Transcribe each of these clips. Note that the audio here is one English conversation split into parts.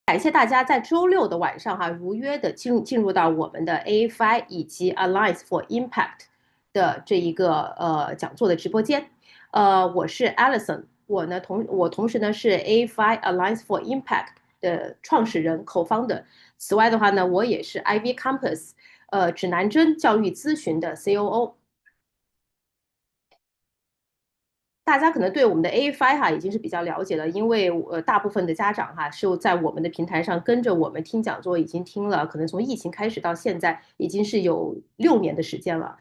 感谢大家在周六的晚上如约的进入到我们的 AFI 以及 Alliance for Impact 的这一个讲座的直播间。我是 Alison，我同时呢是 AFI Alliance for Impact 的创始人 co-founder。此外的话呢，我也是 IvyCompass 指南针教育咨询的 COO。大家可能对我们的 AFI 已经是比较了解了，因为大部分的家长是在我们的平台上跟着我们听讲座，已经听了，可能从疫情开始到现在已经是有6年的时间了。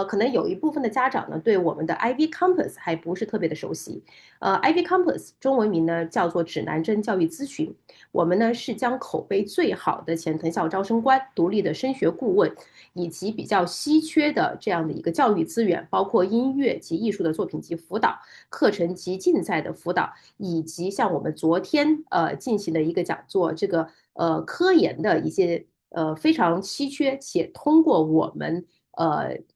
可能有一部分的家长呢对我们的 IvyCompass 还不是特别的熟悉。IvyCompass 中文名呢叫做指南针教育咨询，我们呢是将口碑最好的前藤校招生官、独立的升学顾问以及比较稀缺的这样的一个教育资源，包括音乐及艺术的作品及辅导、课程及竞赛的辅导，以及像我们昨天进行的一个讲座，这个科研的一些非常稀缺且通过我们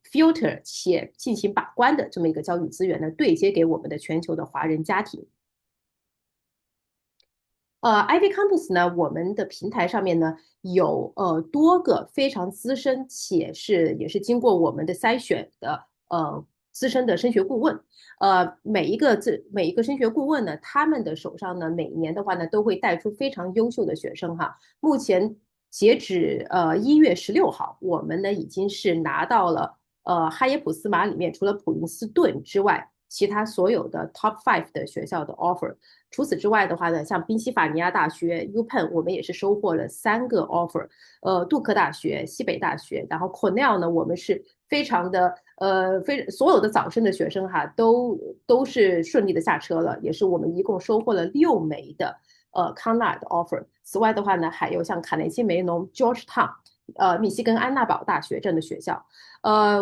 filter 且进行把关的这么一个教育资源呢，对接给我们的全球的华人家庭。IvyCompass 呢，我们的平台上面呢有多个非常资深且也是经过我们的筛选的资深的升学顾问。每一个升学顾问呢，他们的手上呢每年的话呢都会带出非常优秀的学生哈。目前截止1月16号，我们呢已经是拿到了哈耶普斯马里面除了普林斯顿之外，其他所有的 Top 5的学校的 offer。除此之外的话呢，像宾夕法尼亚大学 UPenn 我们也是收获了3个 offer， 杜克大学、西北大学，然后 Cornell 呢，我们是非常的所有的早生的学生都是顺利的下车了，也是我们一共收获了6枚的康纳的 offer。此外的话呢，还有像卡内基梅隆、Georgetown。密西根安娜堡大学这样的学校。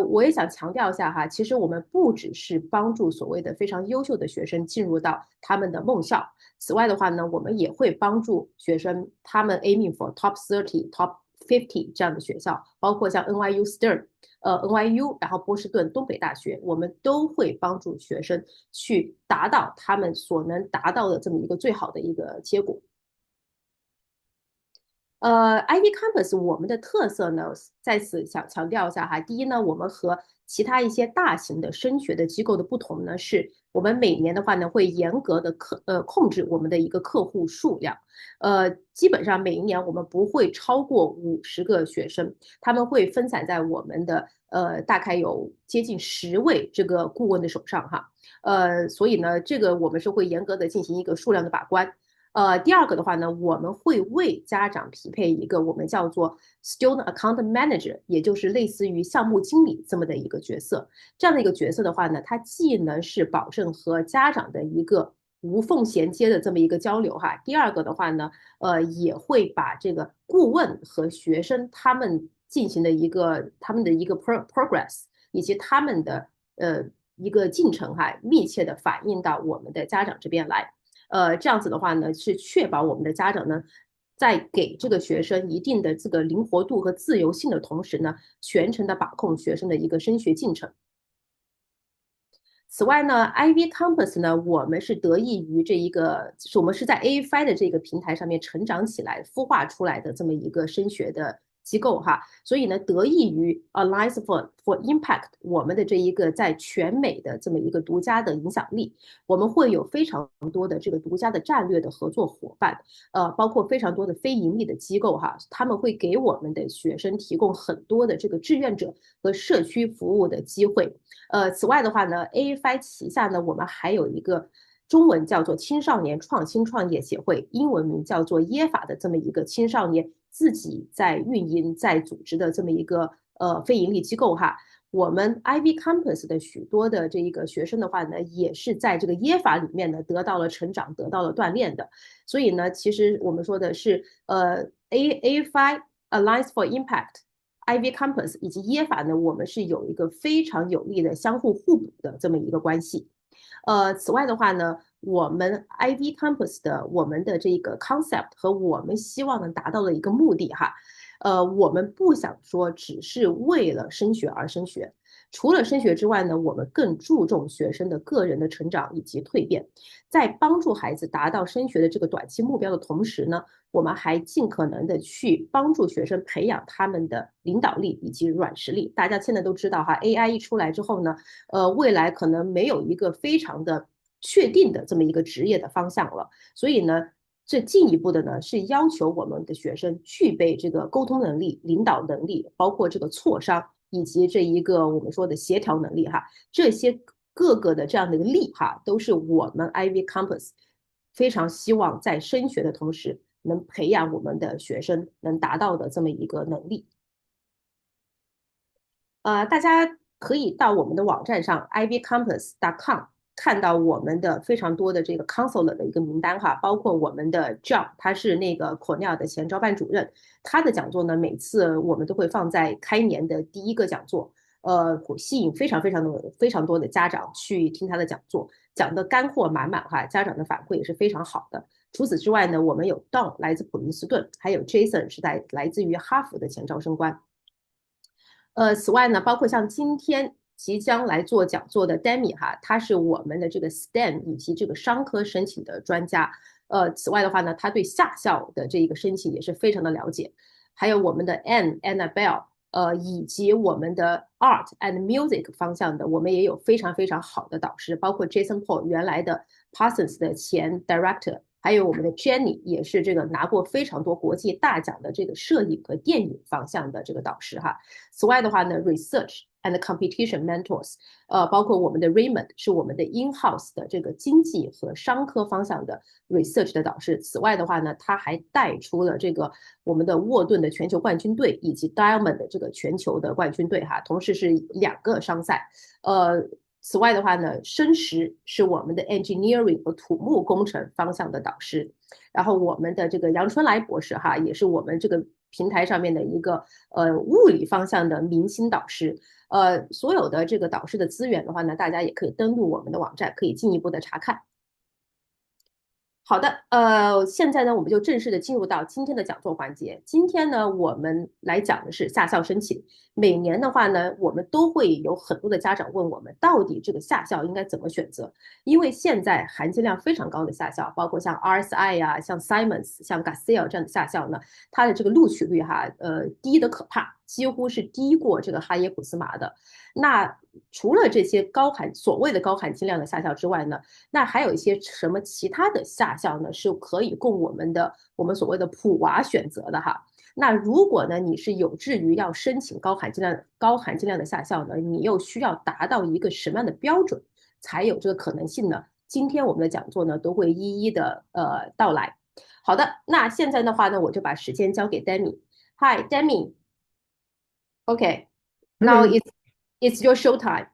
我也想强调一下哈，其实我们不只是帮助所谓的非常优秀的学生进入到他们的梦校，此外的话呢，我们也会帮助学生他们 aiming for top 30、top 50这样的学校，包括像 NYU Stern、NYU， 然后波士顿东北大学，我们都会帮助学生去达到他们所能达到的这么一个最好的一个结果。IvyCompass 我们的特色呢，在此想强调一下哈。第一呢，我们和其他一些大型的升学的机构的不同呢，是我们每年的话呢，会严格的控制我们的一个客户数量。基本上每一年我们不会超过50个学生，他们会分散在我们的大概有接近10位这个顾问的手上哈。所以呢，这个我们是会严格的进行一个数量的把关。第二个的话呢，我们会为家长匹配一个我们叫做 Student Account Manager， 也就是类似于项目经理这么的一个角色。这样的一个角色的话呢，它既能是保证和家长的一个无缝衔接的这么一个交流哈。第二个的话呢，也会把这个顾问和学生他们进行的他们的一个 progress 以及他们的一个进程密切的反映到我们的家长这边来。这样子的话呢，是确保我们的家长呢，在给这个学生一定的这个灵活度和自由性的同时呢，全程的把控学生的一个升学进程。此外呢 ，IvyCompass 呢，我们是得益于我们是在 AFI 的这个平台上面成长起来、孵化出来的这么一个升学的机构哈，所以呢，得益于 Alliance for Impact 我们的这一个在全美的这么一个独家的影响力，我们会有非常多的这个独家的战略的合作伙伴，包括非常多的非盈利的机构哈，他们会给我们的学生提供很多的这个志愿者和社区服务的机会。此外的话呢 ，AFI 旗下呢，我们还有一个中文叫做青少年创新创业协会，英文名叫做耶法的这么一个青少年自己在运营、在组织的这么一个非盈利机构哈。我们 IvyCompass 的许多的这一个学生的话呢，也是在这个耶法里面呢得到了成长、得到了锻炼的。所以呢，其实我们说的是AFI Alliance for Impact、IvyCompass 以及耶法呢，我们是有一个非常有力的相互互补的这么一个关系。此外的话呢，我们 IvyCompass 的我们的这个 concept 和我们希望能达到的一个目的哈，我们不想说只是为了升学而升学，除了升学之外呢，我们更注重学生的个人的成长以及蜕变，在帮助孩子达到升学的这个短期目标的同时呢，我们还尽可能的去帮助学生培养他们的领导力以及软实力。大家现在都知道哈，AI 一出来之后呢，未来可能没有一个非常的确定的这么一个职业的方向了，所以呢，这进一步的呢是要求我们的学生具备这个沟通能力、领导能力，包括这个磋商以及这一个我们说的协调能力哈，这些各个的这样的一个力哈，都是我们 IvyCompass 非常希望在升学的同时能培养我们的学生能达到的这么一个能力。大家可以到我们的网站上 ivycompass.com 看到我们的非常多的这个 counselor 的一个名单哈，包括我们的 John， 他是那个 Cornell 的前招办主任，他的讲座呢，每次我们都会放在开年的第一个讲座，吸引非常多的家长去听他的讲座，讲的干货满满哈，家长的反馈也是非常好的。除此之外呢，我们有 Don 来自普林斯顿，还有 Jason 是来自于哈佛的前招生官。此外呢，包括像今天即将来做讲座的 Demmy 哈，他是我们的这个 STEM 以及这个商科申请的专家。此外的话呢，他对夏校的这一个申请也是非常的了解。还有我们的 Annabelle，以及我们的 Art and Music 方向的，我们也有非常好的导师，包括 Jason Paul 原来的 Parsons 的前 Director。还有我们的 Jenny 也是这个拿过非常多国际大奖的这个摄影和电影方向的这个导师哈。此外的话呢 ，Research and Competition Mentors，包括我们的 Raymond 是我们的 in-house 的这个经济和商科方向的 Research 的导师。此外的话呢，他还带出了这个我们的沃顿的全球冠军队以及 Diamond 的这个全球的冠军队哈，同时是2个商赛。此外的话呢，申时是我们的 engineering 和土木工程方向的导师，然后我们的这个杨春来博士哈，也是我们这个平台上面的一个物理方向的明星导师。所有的这个导师的资源的话呢，大家也可以登录我们的网站，可以进一步的查看。好的，现在呢，我们就正式的进入到今天的讲座环节。今天呢，我们来讲的是夏校申请。每年的话呢，我们都会有很多的家长问我们，到底这个夏校应该怎么选择？因为现在含金量非常高的夏校，包括像 RSI 呀、像 Simons、像 Garcia 这样的夏校呢，它的这个录取率哈，低的可怕，几乎是低过这个哈耶普斯麻的。那除了这些所谓的高含金量的夏校之外呢，那还有一些什么其他的夏校呢，是可以供我们所谓的普娃选择的哈。那如果呢，你是有志于要申请高含金量的夏校呢，你又需要达到一个什么样的标准，才有这个可能性呢？今天我们的讲座呢，都会一一的到来。好的，那现在的话呢，我就把时间交给 Demmy。Hi Demmy。Okay. Now it's your show time.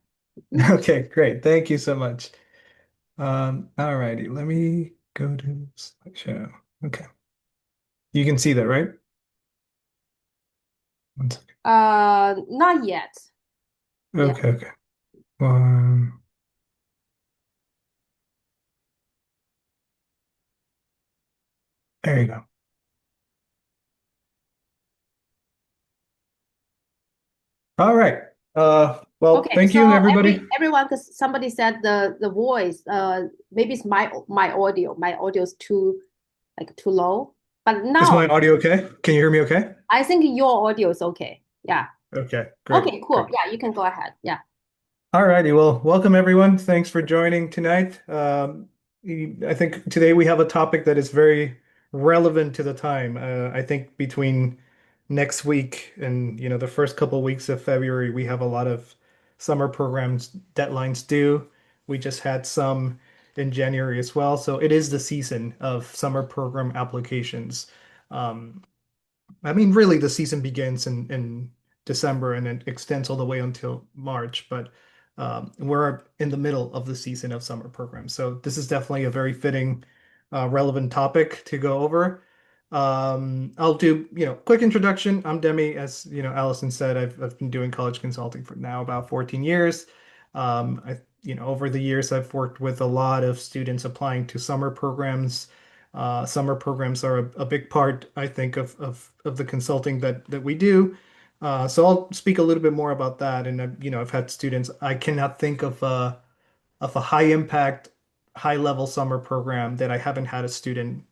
Okay, great. Thank you so much. All righty. Let me go to slideshow. Okay. You can see that, right? One second. Not yet. Yeah. Okay, okay. Um, there you go. All right. Well, Okay, thank you, so everybody. everyone, because somebody said the voice, maybe it's my audio. My audio is too low. But Is now my audio okay? Can you hear me okay? I think your audio is okay. Yeah. Okay, great. Okay, cool. Great. Yeah, you can go ahead. Yeah. All righty. Well, welcome everyone. Thanks for joining tonight. I think today we have a topic that is very relevant to the time. I think between next week and the first couple weeks of February, we have a lot of summer programs deadlines due. We just had some in January as well. So it is the season of summer program applications. I mean, really, the season begins in December and it extends all the way until March, but we're in the middle of the season of summer programs. So this is definitely a very fitting, relevant topic to go over. I'll do, quick introduction. I'm Demmy. As Allison said, I've been doing college consulting for now about 14 years. Over the years, I've worked with a lot of students applying to summer programs. Summer programs are a big part, I think, of the consulting that we do. So I'll speak a little bit more about that. And I've had students. I cannot think of a high impact, high level summer program that I haven't had a student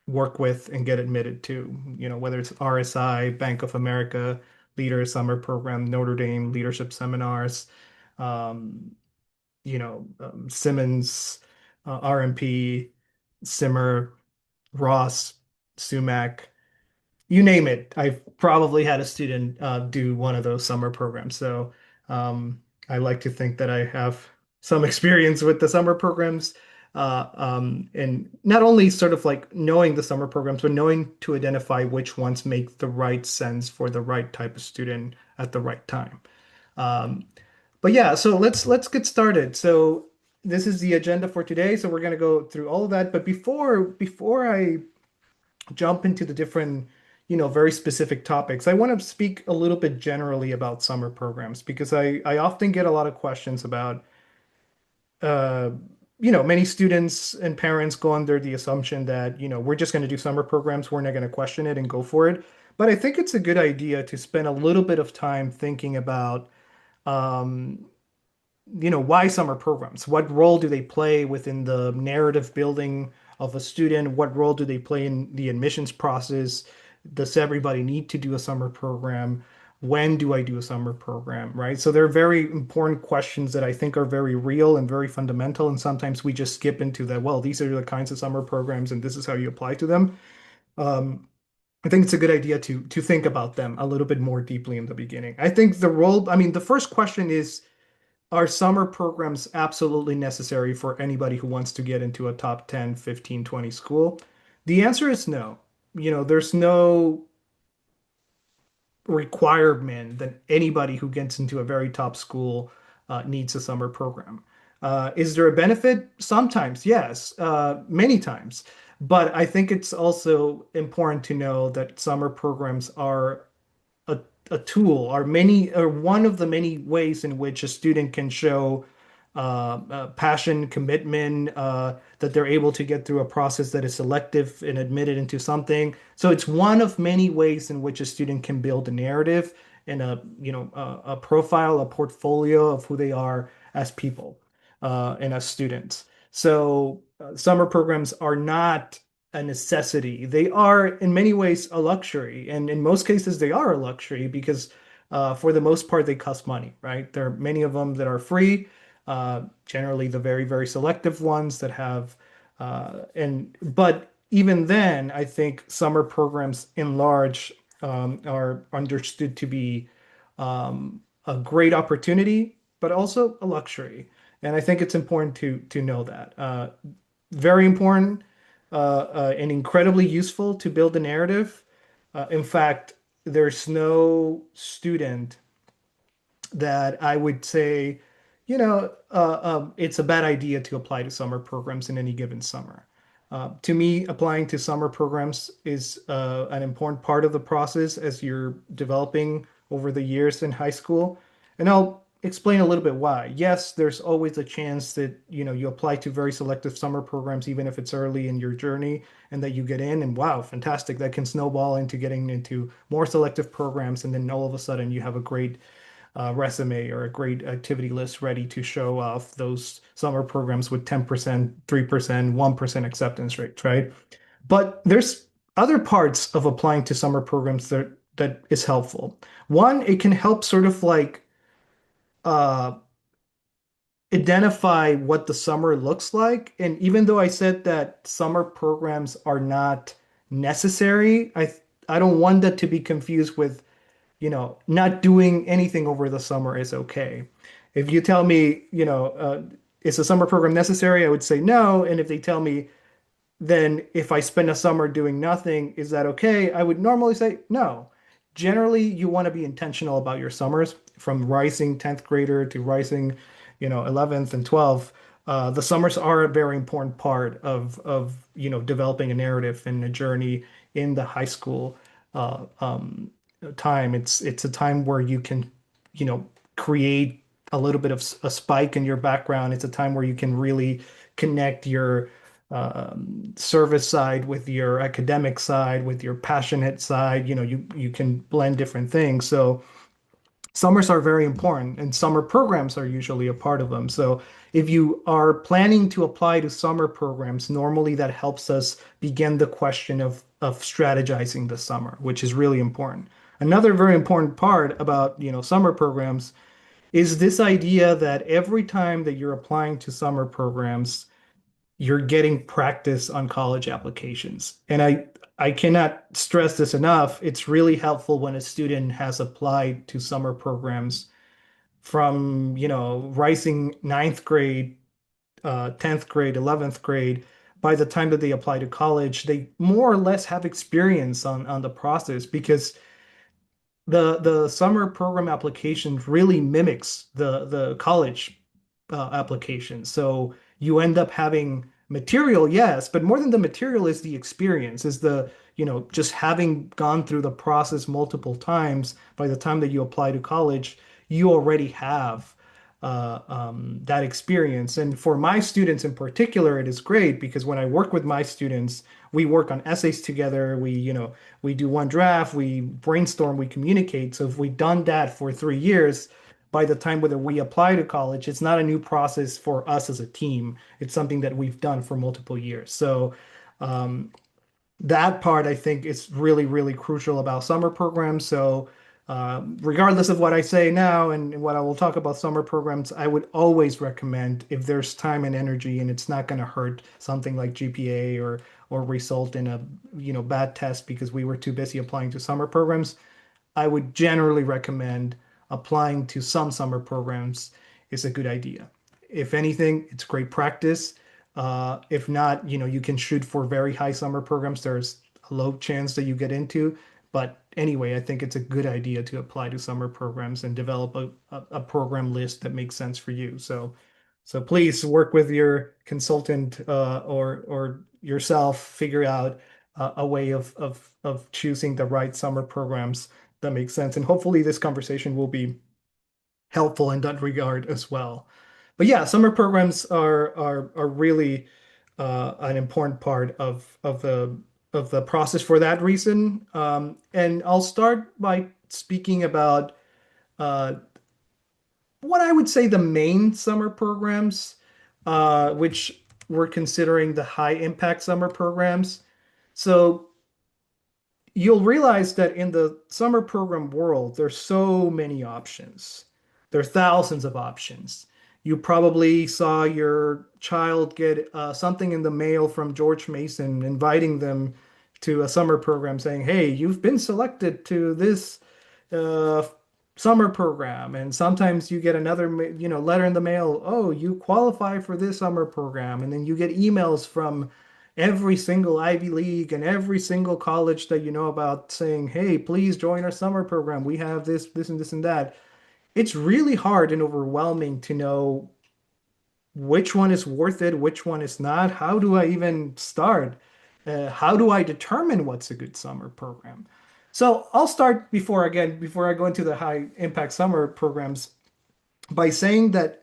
work with and get admitted to. Whether it's RSI, Bank of America, Leader Summer Program, Notre Dame Leadership Seminars, um, Simmons, RMP, Simmer, Ross, Sumac, you name it. I've probably had a student do one of those summer programs. So I like to think that I have some experience with the summer programs, and not only sort of like knowing the summer programs, but knowing to identify which ones make the right sense for the right type of student at the right time. Um, but yeah, so let's get started. So this is the agenda for today. So we're going to go through all of that. But before I jump into the different, very specific topics, I want to speak a little bit generally about summer programs because I often get a lot of questions about, uh, many students and parents go under the assumption that, we're just going to do summer programs, we're not going to question it and go for it. But I think it's a good idea to spend a little bit of time thinking about, um, why summer programs? What role do they play within the narrative building of a student? What role do they play in the admissions process? Does everybody need to do a summer program? When do I do a summer program, right? So they're very important questions that I think are very real and very fundamental. And sometimes we just skip into that, well, these are the kinds of summer programs and this is how you apply to them. Um, I think it's a good idea to think about them a little bit more deeply in the beginning. I think I mean, the first question is, are summer programs absolutely necessary for anybody who wants to get into a top 10, 15, 20 school? The answer is no. There's no requirement that anybody who gets into a very top school needs a summer program. Is there a benefit? Sometimes, yes, many times. But I think it's also important to know that summer programs are a, a tool or one of the many ways in which a student can show passion, commitment, that they're able to get through a process that is selective and admitted into something. So it's one of many ways in which a student can build a narrative and a profile, a portfolio of who they are as people and as students. So summer programs are not a necessity. They are in many ways a luxury, and in most cases they are a luxury because for the most part they cost money, right? There are many of them that are free, generally the very, very selective ones that have but even then, I think summer programs in large are understood to be a great opportunity, but also a luxury. And I think it's important to know that. Very important and incredibly useful to build a narrative. In fact, there's no student that I would say, it's a bad idea to apply to summer programs in any given summer. To me, applying to summer programs is an important part of the process as you're developing over the years in high school. And I'll explain a little bit why. Yes, there's always a chance that, you apply to very selective summer programs, even if it's early in your journey, and that you get in, and wow, fantastic, that can snowball into getting into more selective programs. And then all of a sudden you have a great resume or a great activity list ready to show off those summer programs with 10%, 3%, 1% acceptance rates, right? But there's other parts of applying to summer programs that is helpful. One, it can help sort of like uh, identify what the summer looks like. And even though I said that summer programs are not necessary, I don't want that to be confused with, not doing anything over the summer is okay. If you tell me, is a summer program necessary? I would say no. And if they tell me, then if I spend a summer doing nothing, is that okay? I would normally say no. Generally, you want to be intentional about your summers from rising 10th grader to rising, 11th and 12th. The summers are a very important part of developing a narrative and a journey in the high school time. It's a time where you can, create a little bit of a spike in your background. It's a time where you can really connect your service side, with your academic side, with your passionate side. You can blend different things. So summers are very important, and summer programs are usually a part of them. So if you are planning to apply to summer programs, normally that helps us begin the question of strategizing the summer, which is really important. Another very important part about, summer programs is this idea that every time that you're applying to summer programs, you're getting practice on college applications. And I cannot stress this enough. It's really helpful when a student has applied to summer programs from, rising ninth grade, 10th grade, 11th grade. By the time that they apply to college, they more or less have experience on the process, because the summer program application really mimics the college application. So you end up having material, yes, but more than the material is the experience, is just having gone through the process multiple times. By the time that you apply to college, you already have that experience. And for my students in particular, it is great because when I work with my students, we work on essays together. We do one draft, we brainstorm, we communicate. So if we've done that for 3 years, by the time whether we apply to college, it's not a new process for us as a team. It's something that we've done for multiple years. So um, that part I think is really, really crucial about summer programs. So regardless of what I say now and what I will talk about summer programs, I would always recommend, if there's time and energy and it's not going to hurt something like GPA or result in a bad test because we were too busy applying to summer programs, I would generally recommend applying to some summer programs is a good idea. If anything, it's great practice. If not, you can shoot for very high summer programs. There's a low chance that you get into. But anyway, I think it's a good idea to apply to summer programs and develop a program list that makes sense for you. So please work with your consultant or yourself, figure out a way of choosing the right summer programs that make sense. And hopefully this conversation will be helpful in that regard as well. But yeah, summer programs are really an important part of the process for that reason. And I'll start by speaking about uh, what I would say the main summer programs, which we're considering the high impact summer programs. So you'll realize that in the summer program world, there's so many options. There are thousands of options. You probably saw your child get something in the mail from George Mason inviting them to a summer program saying, hey, you've been selected to this uh, summer program. And sometimes you get another, letter in the mail, oh, you qualify for this summer program. And then you get emails from every single Ivy League and every single college that you know about saying, hey, please join our summer program. We have this, and this, and that. It's really hard and overwhelming to know which one is worth it, which one is not. How do I even start? How do I determine what's a good summer program? So I'll start before I go into the high impact summer programs by saying that,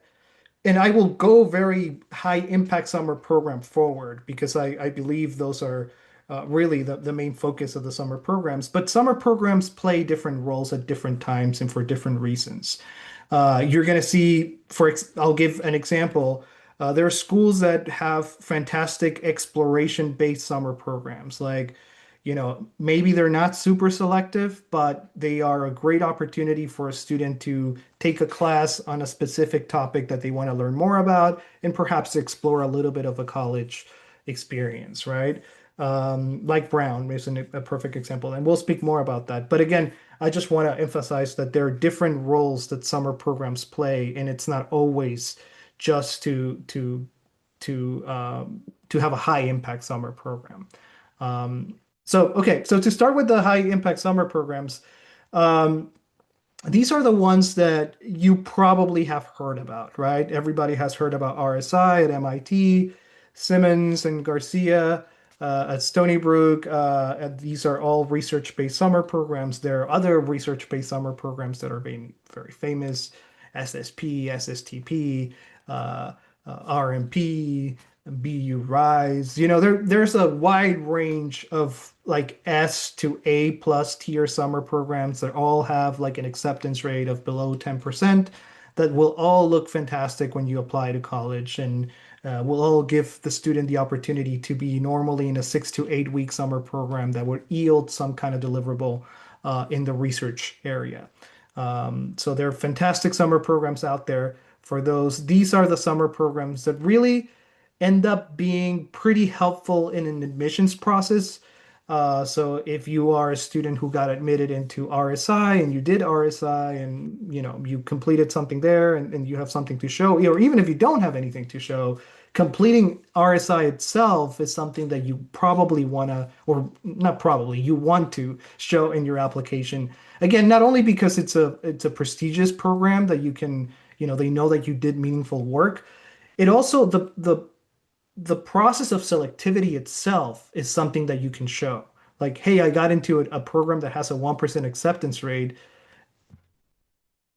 and I will go very high impact summer program forward because I believe those are really the main focus of the summer programs. But summer programs play different roles at different times and for different reasons. You're going to see, I'll give an example. There are schools that have fantastic exploration-based summer programs. Like, maybe they're not super selective, but they are a great opportunity for a student to take a class on a specific topic that they want to learn more about and perhaps explore a little bit of a college experience, right? Like Brown is a perfect example, and we'll speak more about that. But again, I just want to emphasize that there are different roles that summer programs play, and it's not always just to have a high impact summer program. Um, so to start with the high impact summer programs, um, these are the ones that you probably have heard about, right? Everybody has heard about RSI at MIT, Simmons and Garcia at Stony Brook. And these are all research-based summer programs. There are other research-based summer programs that are being very famous: SSP, SSTP, RMP, BU Rise. There's a wide range of like S to A plus tier summer programs that all have like an acceptance rate of below 10% that will all look fantastic when you apply to college and will all give the student the opportunity to be normally in a 6 to 8 week summer program that would yield some kind of deliverable in the research area. So there are fantastic summer programs out there for those. These are the summer programs that really end up being pretty helpful in an admissions process. So if you are a student who got admitted into RSI and you did RSI and you completed something there and you have something to show, or even if you don't have anything to show, completing RSI itself is something that you probably want to, or not probably, you want to show in your application. Again, not only because it's a prestigious program that you can, they know that you did meaningful work. It also the process of selectivity itself is something that you can show. Like, hey, I got into a program that has a 1% acceptance rate.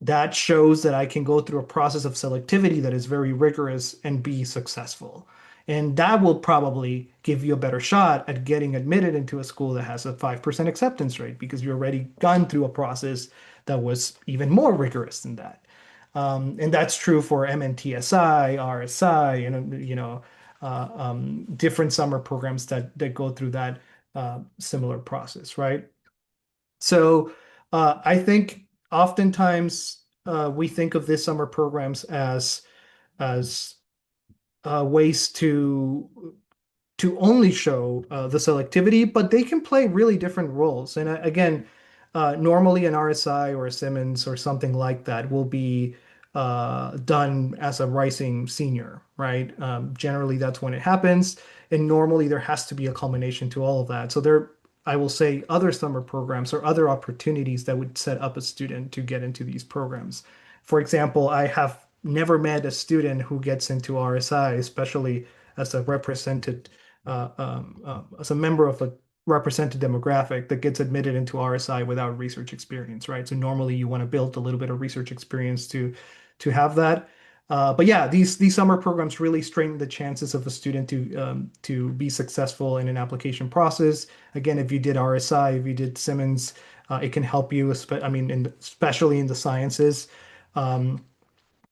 That shows that I can go through a process of selectivity that is very rigorous and be successful. And that will probably give you a better shot at getting admitted into a school that has a 5% acceptance rate because you already gone through a process that was even more rigorous than that. And that's true for MNTSI, RSI, different summer programs that go through that similar process, right? So I think oftentimes we think of these summer programs as ways to only show the selectivity, but they can play really different roles. And again, normally an RSI or a Simmons or something like that will be done as a rising senior, right? Generally, that's when it happens. And normally there has to be a culmination to all of that. So I will say other summer programs or other opportunities that would set up a student to get into these programs. For example, I have never met a student who gets into RSI, especially as a as a member of a represented demographic that gets admitted into RSI without research experience, right? So normally you want to build a little bit of research experience to have that. But yeah, these summer programs really strengthen the chances of a student to be successful in an application process. Again, if you did RSI, if you did Simmons, it can help you. Especially in the sciences.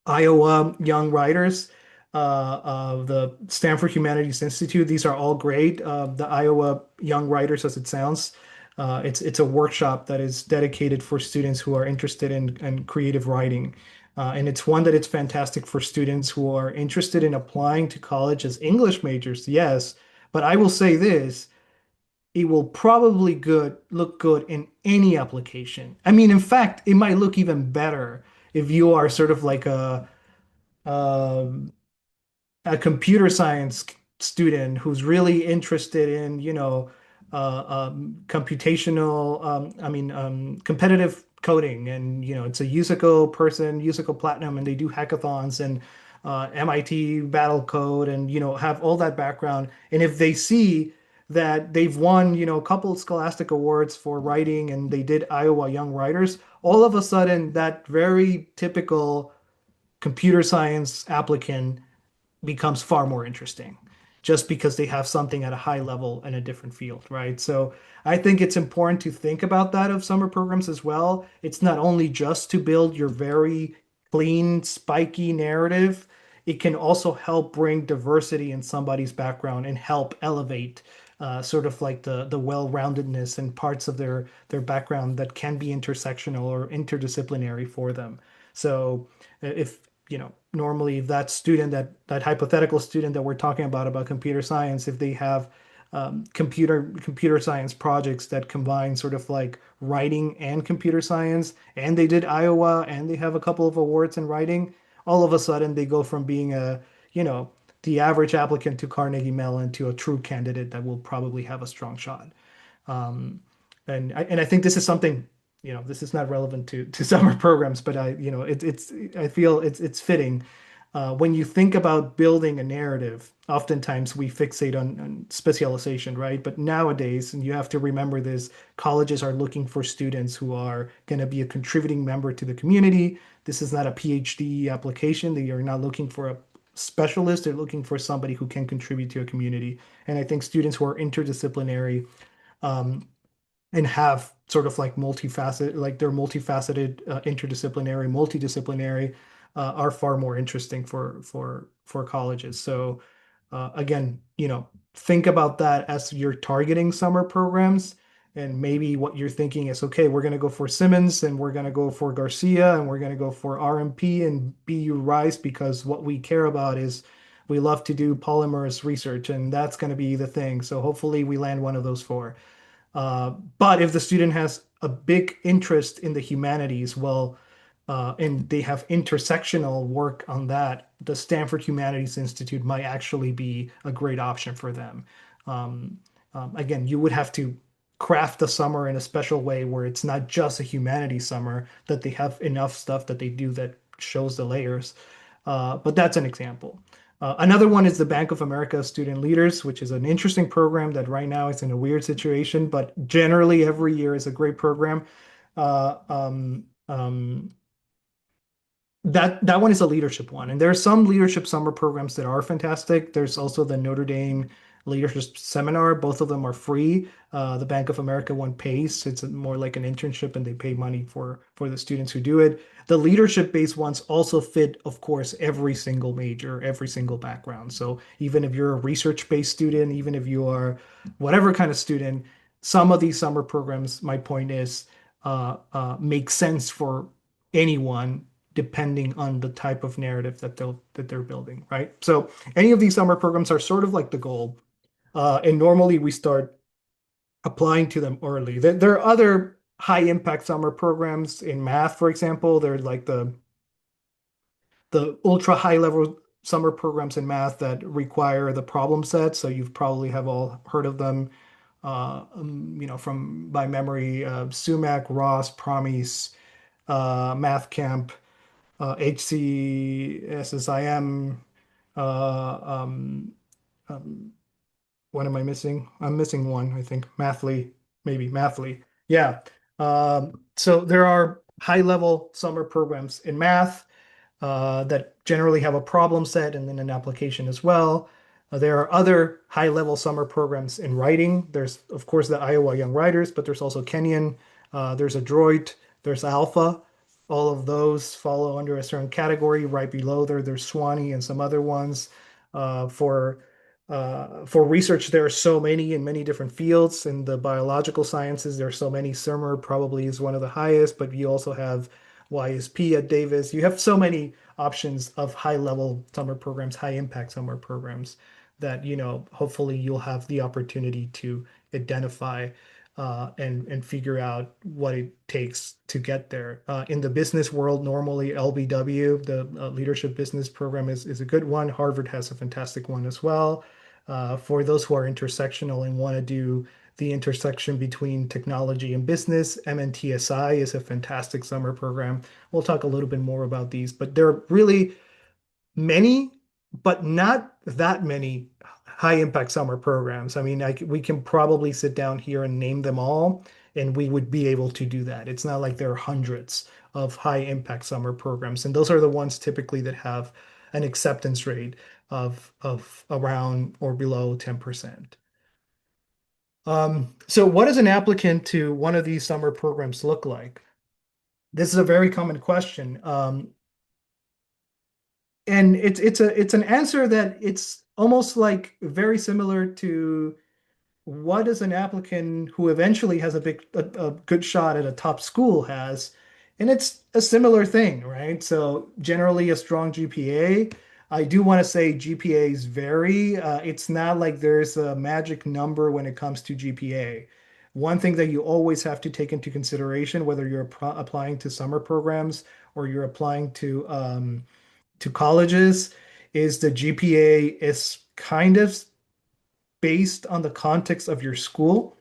Iowa Young Writers, the Stanford Humanities Institute. These are all great. The Iowa Young Writers, as it sounds, it's a workshop that is dedicated for students who are interested in creative writing. And it's one that it's fantastic for students who are interested in applying to college as English majors, yes. But I will say this, it will probably look good in any application. I mean, in fact, it might look even better if you are sort of like um, a computer science student who's really interested in, computational, competitive coding, and it's a UChicago Platinum, and they do hackathons and MIT Battle Code, and have all that background. And if they see that they've won, a couple of Scholastic Awards for writing, and they did Iowa Young Writers, all of a sudden that very typical computer science applicant becomes far more interesting just because they have something at a high level in a different field, right? So I think it's important to think about that of summer programs as well. It's not only just to build your very clean, spiky narrative, it can also help bring diversity in somebody's background and help elevate sort of like the well-roundedness and parts of their background that can be intersectional or interdisciplinary for them. So if normally that student, that hypothetical student that we're talking about computer science, if they have computer science projects that combine sort of like writing and computer science, and they did Iowa and they have a couple of awards in writing, all of a sudden they go from being the average applicant to Carnegie Mellon to a true candidate that will probably have a strong shot. Um, and I think this is something, this is not relevant to summer programs, but I feel it's fitting. When you think about building a narrative, oftentimes we fixate on specialization, right? But nowadays, and you have to remember this, colleges are looking for students who are going to be a contributing member to the community. This is not a PhD application. They are not looking for specialist. They're looking for somebody who can contribute to a community. And I think students who are interdisciplinary um, and have sort of like they're multifaceted, interdisciplinary, multidisciplinary, are far more interesting for colleges. So again, think about that as you're targeting summer programs. And maybe what you're thinking is, okay, we're going to go for Simmons and we're going to go for Garcia and we're going to go for RMP and BU Rice because what we care about is we love to do polymers research and that's going to be the thing. So hopefully we land one of those four. But if the student has a big interest in the humanities, well, and they have intersectional work on that, the Stanford Humanities Institute might actually be a great option for them. Again, you would have to craft the summer in a special way where it's not just a humanities summer, that they have enough stuff that they do that shows the layers. But that's an example. Another one is the Bank of America Student Leaders, which is an interesting program that right now is in a weird situation, but generally every year is a great program. Uh, um, um, that one is a leadership one, and there are some leadership summer programs that are fantastic. There's also the Notre Dame Leadership Seminar. Both of them are free. The Bank of America one pays. It's more like an internship, and they pay money for the students who do it. The leadership-based ones also fit, of course, every single major, every single background. So even if you're a research-based student, even if you are whatever kind of student, some of these summer programs, my point is, make sense for anyone depending on the type of narrative that they're building, right? So any of these summer programs are sort of like the goal. And normally we start applying to them early. There are other high impact summer programs in math, for example. They're like the ultra high level summer programs in math that require the problem set. So you've probably have all heard of them, from by memory, Sumac, Ross, Promise, Math Camp, HCSSIM, uh, um, um, what am I missing? I'm missing one, I think. Mathly, maybe Mathly. Yeah. So there are high-level summer programs in math that generally have a problem set and then an application as well. There are other high-level summer programs in writing. There's, of course, the Iowa Young Writers, but there's also Kenyon. There's Adroit. There's Alpha. All of those follow under a certain category. Right below there, there's Swanee and some other ones. Uh, for for research, there are so many in many different fields. In the biological sciences, there are so many. SERMR probably is one of the highest, but you also have YSP at Davis. You have so many options of high-level summer programs, high-impact summer programs that, hopefully you'll have the opportunity to identify and figure out what it takes to get there. In the business world, normally LBW, the Leadership Business Program, is a good one. Harvard has a fantastic one as well. For those who are intersectional and want to do the intersection between technology and business, MNTSI is a fantastic summer program. We'll talk a little bit more about these, but there are really many, but not that many high impact summer programs. I mean, we can probably sit down here and name them all, and we would be able to do that. It's not like there are hundreds of high impact summer programs, and those are the ones typically that have an acceptance rate of around or below 10%. So what does an applicant to one of these summer programs look like? This is a very common question. And it's an answer that it's almost like very similar to what does an applicant who eventually has a good shot at a top school has, and it's a similar thing, right? So generally a strong GPA. I do want to say GPAs vary. It's not like there's a magic number when it comes to GPA. One thing that you always have to take into consideration, whether you're applying to summer programs or you're applying to colleges, is the GPA is kind of based on the context of your school,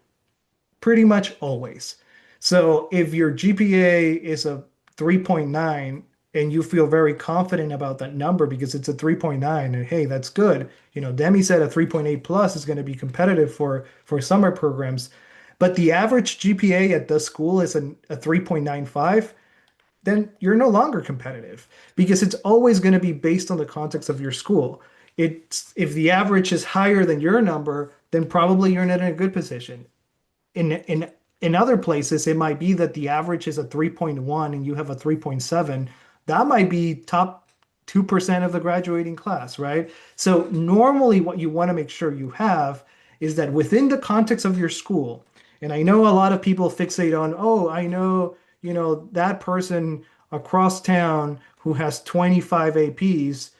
pretty much always. So if your GPA is a 3.9 and you feel very confident about that number because it's a 3.9 and hey, that's good. Demmy said a 3.8 plus is going to be competitive for summer programs, but the average GPA at the school is a 3.95. then you're no longer competitive because it's always going to be based on the context of your school. If the average is higher than your number, then probably you're not in a good position. In other places, it might be that the average is a 3.1 and you have a 3.7. That might be top 2% of the graduating class, right? So normally what you want to make sure you have is that within the context of your school, and I know a lot of people fixate on, oh, I know, that person across town who has 25 APs,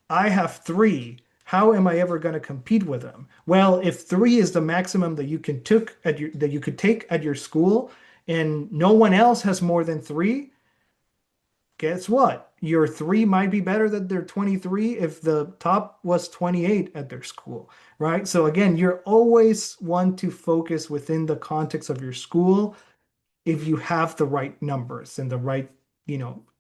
I have three. How am I ever going to compete with them? Well, if three is the maximum that you could take at your school, and no one else has more than three, guess what? Your three might be better than their 23 if the top was 28 at their school, right? So again, you're always want to focus within the context of your school if you have the right numbers and the right,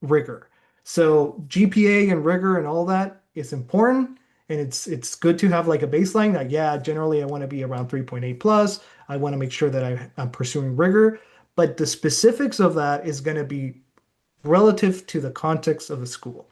rigor. So GPA and rigor and all that is important. And it's good to have like a baseline that, yeah, generally I want to be around 3.8 plus. I want to make sure that I'm pursuing rigor. But the specifics of that is going to be relative to the context of the school.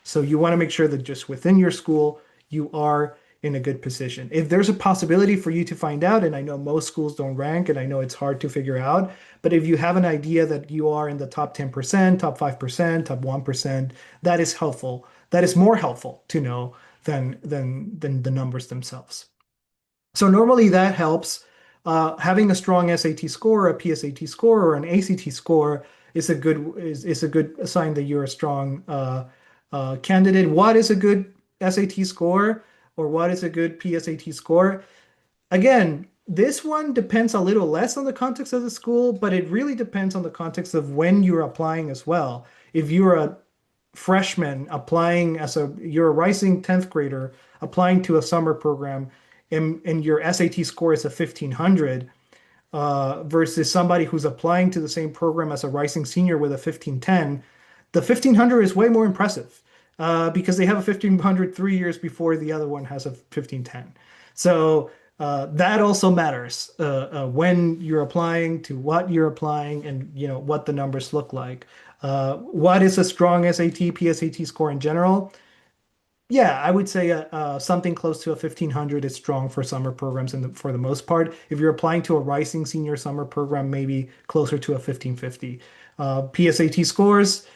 So you want to make sure that just within your school, you are in a good position. If there's a possibility for you to find out, and I know most schools don't rank, and I know it's hard to figure out, but if you have an idea that you are in the top 10%, top 5%, top 1%, that is helpful. That is more helpful to know than the numbers themselves. So normally that helps. Having a strong SAT score, a PSAT score, or an ACT score is a good sign that you're a strong candidate. What is a good SAT score, or what is a good PSAT score? Again, this one depends a little less on the context of the school, but it really depends on the context of when you're applying as well. If you're a freshman applying you're a rising 10th grader applying to a summer program, and your SAT score is a 1500, versus somebody who's applying to the same program as a rising senior with a 1510, the 1500 is way more impressive because they have a 1500 3 years before the other one has a 1510. So that also matters when you're applying, to what you're applying, and what the numbers look like. What is a strong SAT, PSAT score in general? Yeah, I would say something close to a 1500 is strong for summer programs for the most part. If you're applying to a rising senior summer program, maybe closer to a 1550. PSAT scores,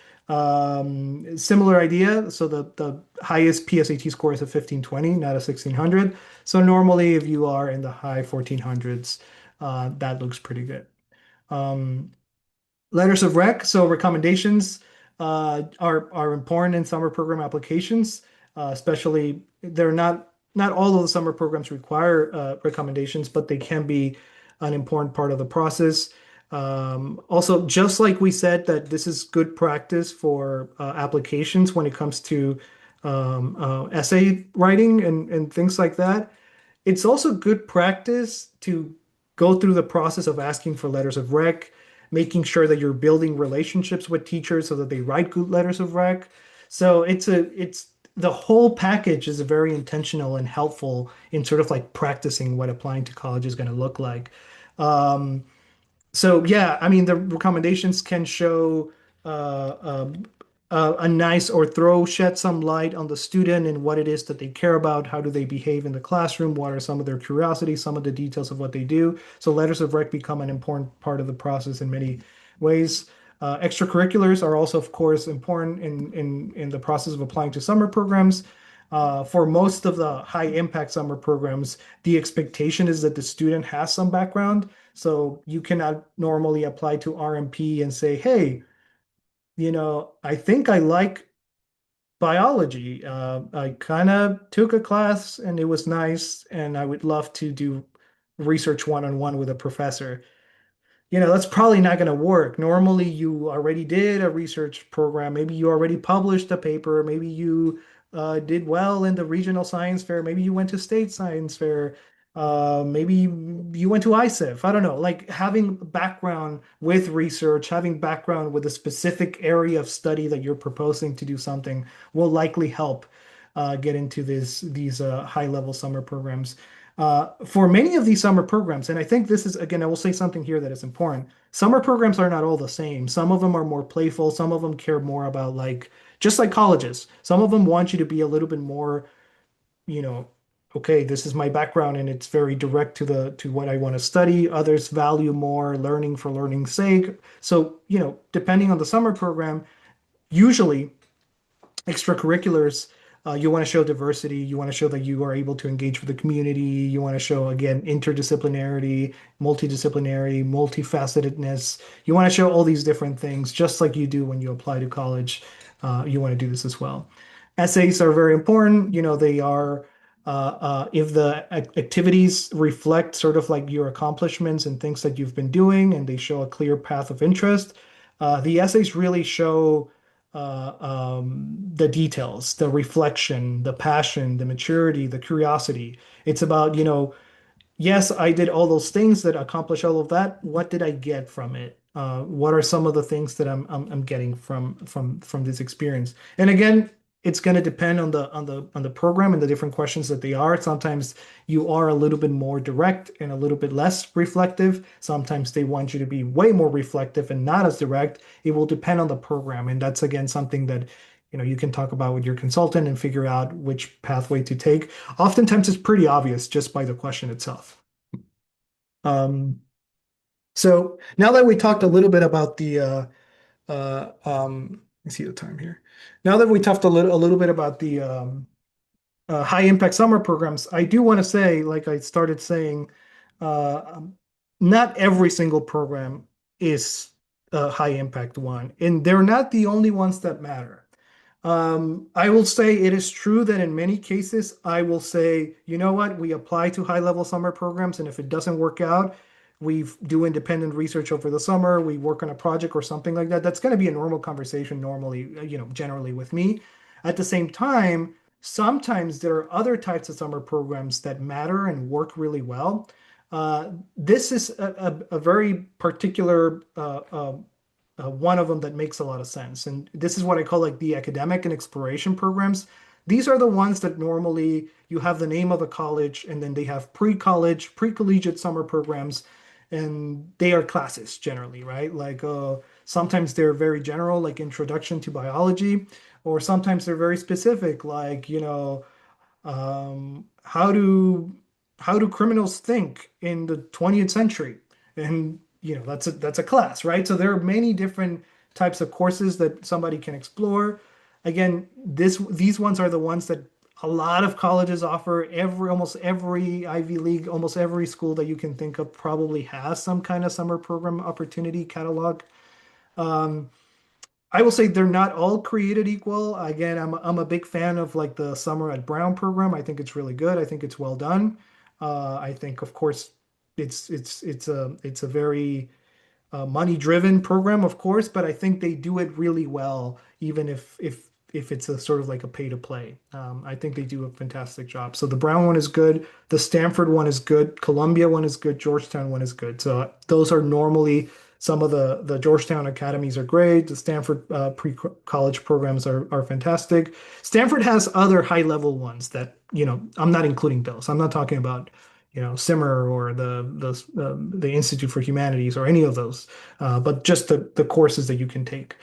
similar idea. So the highest PSAT score is a 1520, not a 1600. So normally if you are in the high 1400s, that looks pretty good. Letters of rec, so recommendations are important in summer program applications. Especially, they're not all of the summer programs require recommendations, but they can be an important part of the process. Also, just like we said that this is good practice for applications when it comes to essay writing and things like that, it's also good practice to go through the process of asking for letters of rec, making sure that you're building relationships with teachers so that they write good letters of rec. So it's the whole package is very intentional and helpful in sort of like practicing what applying to college is going to look like. Um, so yeah, I mean, the recommendations can show a nice or shed some light on the student and what it is that they care about. How do they behave in the classroom? What are some of their curiosities, some of the details of what they do? So letters of rec become an important part of the process in many ways. Extracurriculars are also, of course, important in the process of applying to summer programs. For most of the high impact summer programs, the expectation is that the student has some background. So you cannot normally apply to RMP and say, hey, I think I like biology. I kind of took a class and it was nice, and I would love to do research one-on-one with a professor. That's probably not going to work. Normally, you already did a research program. Maybe you already published a paper. Maybe you did well in the regional science fair. Maybe you went to state science fair. Maybe you went to ISEF. I don't know. Like having background with research, having background with a specific area of study that you're proposing to do something will likely help get into these high-level summer programs. For many of these summer programs, and I think this is, again, I will say something here that is important. Summer programs are not all the same. Some of them are more playful. Some of them care more about like, just like colleges. Some of them want you to be a little bit more, you know, okay, this is my background and it's very direct to what I want to study. Others value more learning for learning's sake. So, depending on the summer program, usually extracurriculars, you want to show diversity. You want to show that you are able to engage with the community. You want to show, again, interdisciplinarity, multidisciplinary, multifacetedness. You want to show all these different things, just like you do when you apply to college. You want to do this as well. Essays are very important. They are, if the activities reflect sort of like your accomplishments and things that you've been doing, and they show a clear path of interest, the essays really show the details, the reflection, the passion, the maturity, the curiosity. It's about, yes, I did all those things that accomplish all of that. What did I get from it? What are some of the things that I'm getting from this experience? And again, it's going to depend on the program and the different questions that they are. Sometimes you are a little bit more direct and a little bit less reflective. Sometimes they want you to be way more reflective and not as direct. It will depend on the program, and that's again something that you can talk about with your consultant and figure out which pathway to take. Oftentimes, it's pretty obvious just by the question itself. So now that we talked a little bit about the let's see the time here. Now that we talked a little bit about the high impact summer programs, I do want to say, like I started saying, not every single program is a high impact one, and they're not the only ones that matter. I will say it is true that in many cases, I will say, you know what, we apply to high level summer programs, and if it doesn't work out, we do independent research over the summer, we work on a project or something like that. That's going to be a normal conversation normally, generally with me. At the same time, sometimes there are other types of summer programs that matter and work really well. This is a very particular one of them that makes a lot of sense. And this is what I call like the academic and exploration programs. These are the ones that normally you have the name of a college and then they have pre-college, pre-collegiate summer programs, and they are classes generally, right? Like sometimes they're very general, like introduction to biology, or sometimes they're very specific, like, how do criminals think in the 20th century? And that's a class, right? So there are many different types of courses that somebody can explore. Again, these ones are the ones that a lot of colleges offer. Almost every Ivy League, almost every school that you can think of probably has some kind of summer program opportunity catalog. I will say they're not all created equal. Again, I'm a big fan of like the Summer at Brown program. I think it's really good. I think it's well done. I think, of course, it's a very money-driven program, of course, but I think they do it really well, even if it's a sort of like a pay to play. I think they do a fantastic job. So the Brown one is good, the Stanford one is good, Columbia one is good, Georgetown one is good. So those are normally some of the Georgetown academies are great. The Stanford pre-college programs are fantastic. Stanford has other high-level ones that, I'm not including those. I'm not talking about Simmer or the Institute for Humanities or any of those, but just the courses that you can take.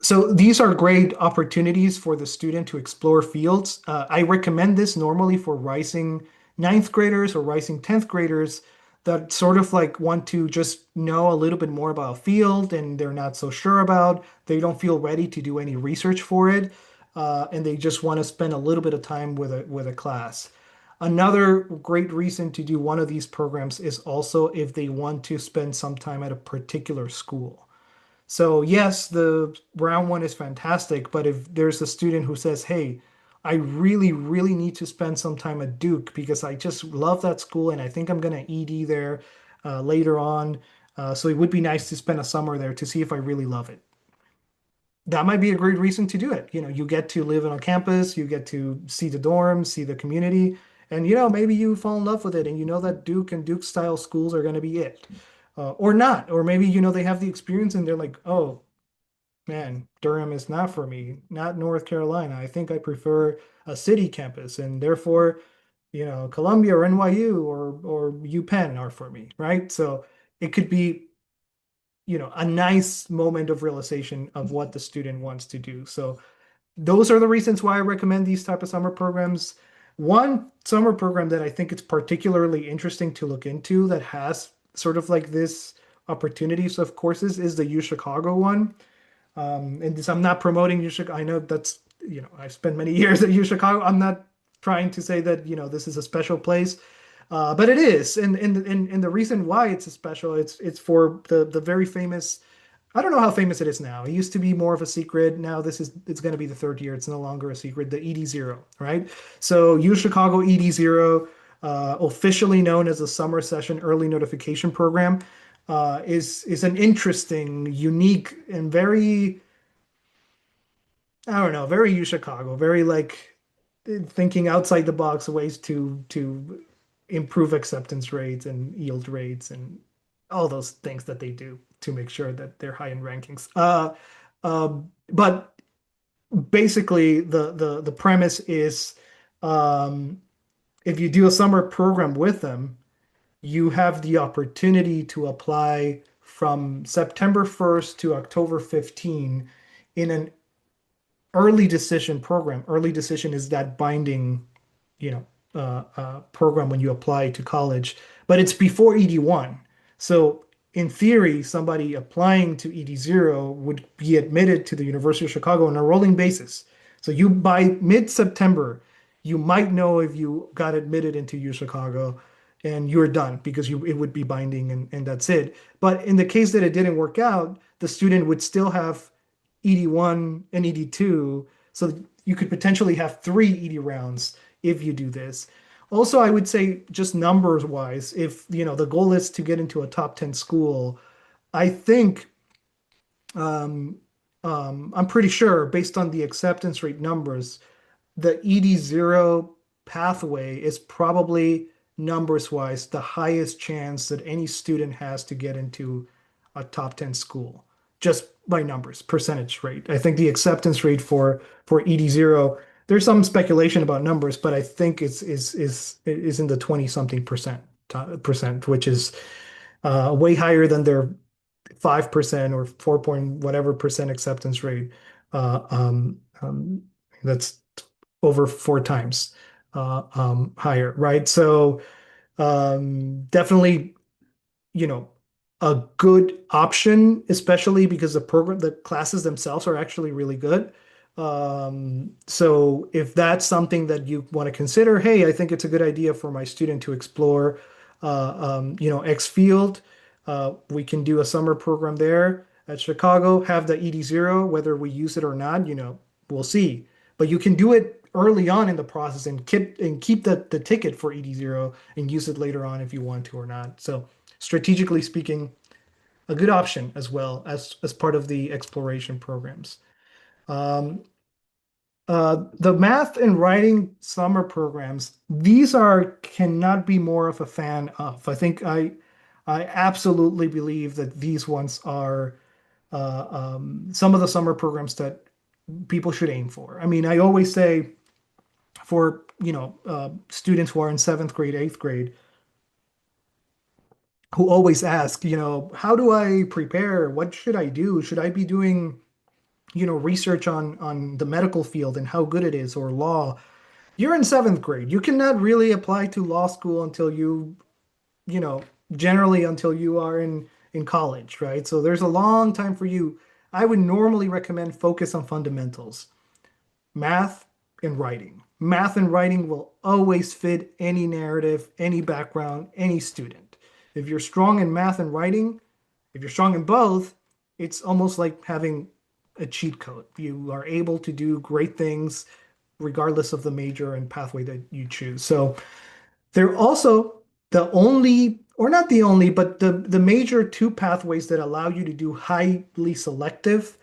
So these are great opportunities for the student to explore fields. I recommend this normally for rising ninth graders or rising 10th graders that sort of like want to just know a little bit more about a field and they're not so sure about. They don't feel ready to do any research for it, and they just want to spend a little bit of time with a class. Another great reason to do one of these programs is also if they want to spend some time at a particular school. So yes, the Brown one is fantastic, but if there's a student who says, "Hey, I really, really need to spend some time at Duke because I just love that school and I think I'm going to ED there later on. So it would be nice to spend a summer there to see if I really love it." That might be a great reason to do it. You get to live on campus, you get to see the dorms, see the community, and maybe you fall in love with it and you know that Duke and Duke style schools are going to be it. Or not, or maybe they have the experience and they're like, "Oh man, Durham is not for me, not North Carolina. I think I prefer a city campus, and therefore Columbia or NYU or UPenn are for me, right? So it could be, a nice moment of realization of what the student wants to do. So those are the reasons why I recommend these type of summer programs. One summer program that I think it's particularly interesting to look into that has sort of like this opportunities of courses is the UChicago one. And this, I'm not promoting UChicago. I know that's, I've spent many years at UChicago. I'm not trying to say that, this is a special place. But it is. And the reason why it's a special, it's for the very famous. I don't know how famous it is now. It used to be more of a secret. Now it's going to be the third year. It's no longer a secret. The ED0, right? So UChicago ED0, officially known as the Summer Session Early Notification Program, is an interesting, unique, and very, I don't know, very UChicago, very like thinking outside the box ways to improve acceptance rates and yield rates and all those things that they do to make sure that they're high in rankings. But basically, the premise is, if you do a summer program with them, you have the opportunity to apply from September 1st to October 15 in an early decision program. Early decision is that binding, program when you apply to college, but it's before ED1. So in theory, somebody applying to ED0 would be admitted to the University of Chicago on a rolling basis. So you by mid-September, you might know if you got admitted into UChicago and you're done because it would be binding and that's it. But in the case that it didn't work out, the student would still have ED1 and ED2. So you could potentially have 3 ED rounds if you do this. Also, I would say just numbers wise, if the goal is to get into a top 10 school, I think I'm pretty sure based on the acceptance rate numbers, the ED0 pathway is probably numbers wise the highest chance that any student has to get into a top 10 school just by numbers, percentage rate. I think the acceptance rate for ED0, there's some speculation about numbers, but I think is in the 20 something percent, which is way higher than their 5% or 4 point whatever percent acceptance rate. Uh, um, um, that's over 4 times higher, right? So definitely, you know, a good option, especially because the classes themselves are actually really good. So if that's something that you want to consider, hey, I think it's a good idea for my student to explore, X field. We can do a summer program there at Chicago, have the ED0, whether we use it or not, we'll see. But you can do it early on in the process and keep the ticket for ED0 and use it later on if you want to or not. So strategically speaking, a good option as well as part of the exploration programs. The math and writing summer programs, these cannot be more of a fan of. I think I absolutely believe that these ones are some of the summer programs that people should aim for. I mean, I always say for students who are in seventh grade, eighth grade, who always ask, how do I prepare? What should I do? Should I be doing, research on the medical field and how good it is or law? You're in seventh grade. You cannot really apply to law school until you know, generally until you are in college, right? So there's a long time for you. I would normally recommend focus on fundamentals, math and writing. Math and writing will always fit any narrative, any background, any student. If you're strong in math and writing, if you're strong in both, it's almost like having a cheat code. You are able to do great things regardless of the major and pathway that you choose. So they're also the only, or not the only, but the major 2 pathways that allow you to do highly selective,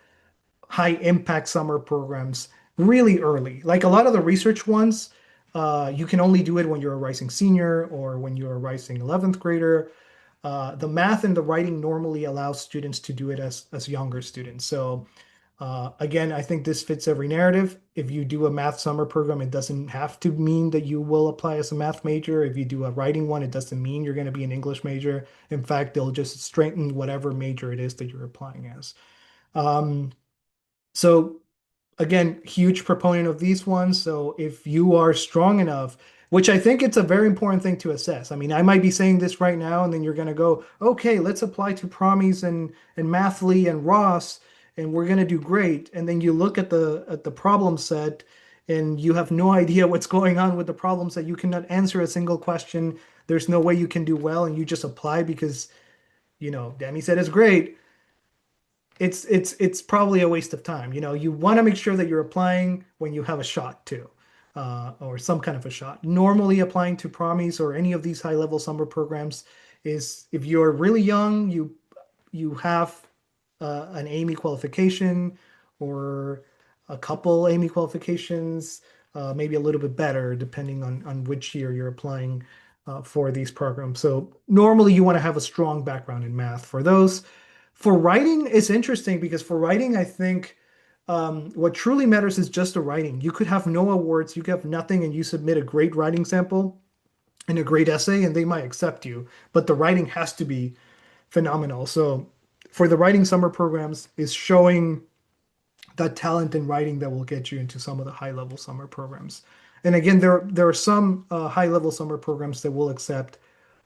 high impact summer programs really early. Like a lot of the research ones, you can only do it when you're a rising senior or when you're a rising 11th grader. The math and the writing normally allows students to do it as younger students. So Again, I think this fits every narrative. If you do a math summer program, it doesn't have to mean that you will apply as a math major. If you do a writing one, it doesn't mean you're going to be an English major. In fact, they'll just strengthen whatever major it is that you're applying as. So again, huge proponent of these ones. So if you are strong enough, which I think it's a very important thing to assess. I mean, I might be saying this right now, and then you're going to go, okay, let's apply to Promis and Mathly and Ross, and we're going to do great. And then you look at the problem set, and you have no idea what's going on with the problem set. You cannot answer a single question. There's no way you can do well, and you just apply because, Demi said it's great. It's probably a waste of time. You want to make sure that you're applying when you have a shot too, or some kind of a shot. Normally, applying to Promis or any of these high-level summer programs is if you're really young, you have an AMY qualification or a couple AMY qualifications, maybe a little bit better depending on which year you're applying for these programs. So normally, you want to have a strong background in math for those. For writing, it's interesting because for writing, I think what truly matters is just the writing. You could have no awards, you could have nothing, and you submit a great writing sample and a great essay, and they might accept you. But the writing has to be phenomenal. So for the writing summer programs, is showing that talent in writing that will get you into some of the high-level summer programs. And again, there are some high-level summer programs that will accept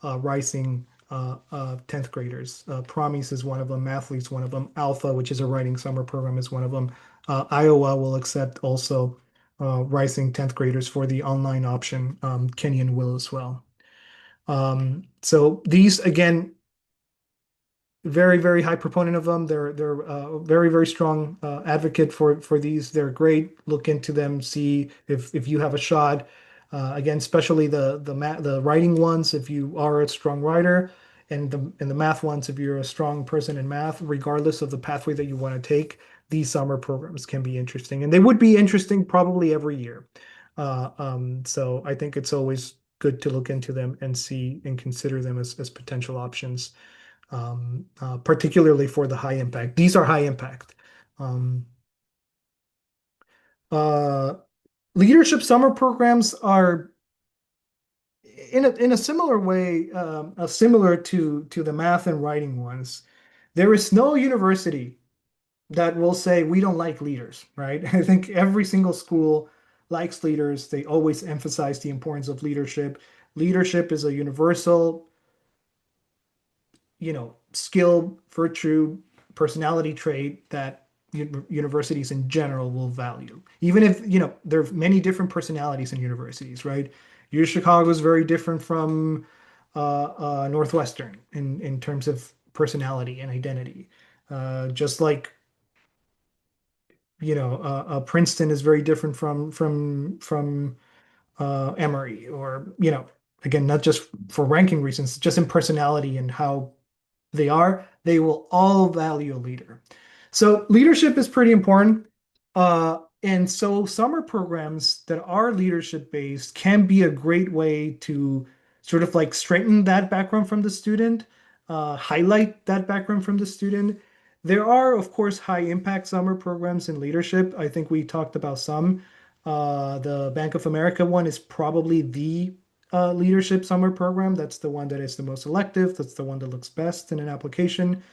rising 10th graders. Promise is one of them. Mathly is one of them. Alpha, which is a writing summer program, is one of them. Iowa will accept also rising 10th graders for the online option. Kenyon will as well. So these, again, very, very high proponent of them. They're very, very strong advocate for these. They're great. Look into them. See if you have a shot. Again, especially the writing ones, if you are a strong writer, and the math ones, if you're a strong person in math, regardless of the pathway that you want to take, these summer programs can be interesting, and they would be interesting probably every year. So I think it's always good to look into them and see and consider them as potential options, particularly for the high impact. These are high impact. Leadership summer programs are in a similar way, similar to the math and writing ones. There is no university that will say we don't like leaders, right? I think every single school likes leaders. They always emphasize the importance of leadership. Leadership is a universal, skill, virtue, personality trait that universities in general will value. Even if, there are many different personalities in universities, right? UChicago is very different from Northwestern in terms of personality and identity. Just like, Princeton is very different from Emory, or, again, not just for ranking reasons, just in personality and how they will all value a leader. So leadership is pretty important. And so summer programs that are leadership based can be a great way to sort of like strengthen that background from the student, highlight that background from the student. There are, of course, high impact summer programs in leadership. I think we talked about some. The Bank of America one is probably the leadership summer program. That's the one that is the most elective. That's the one that looks best in an application.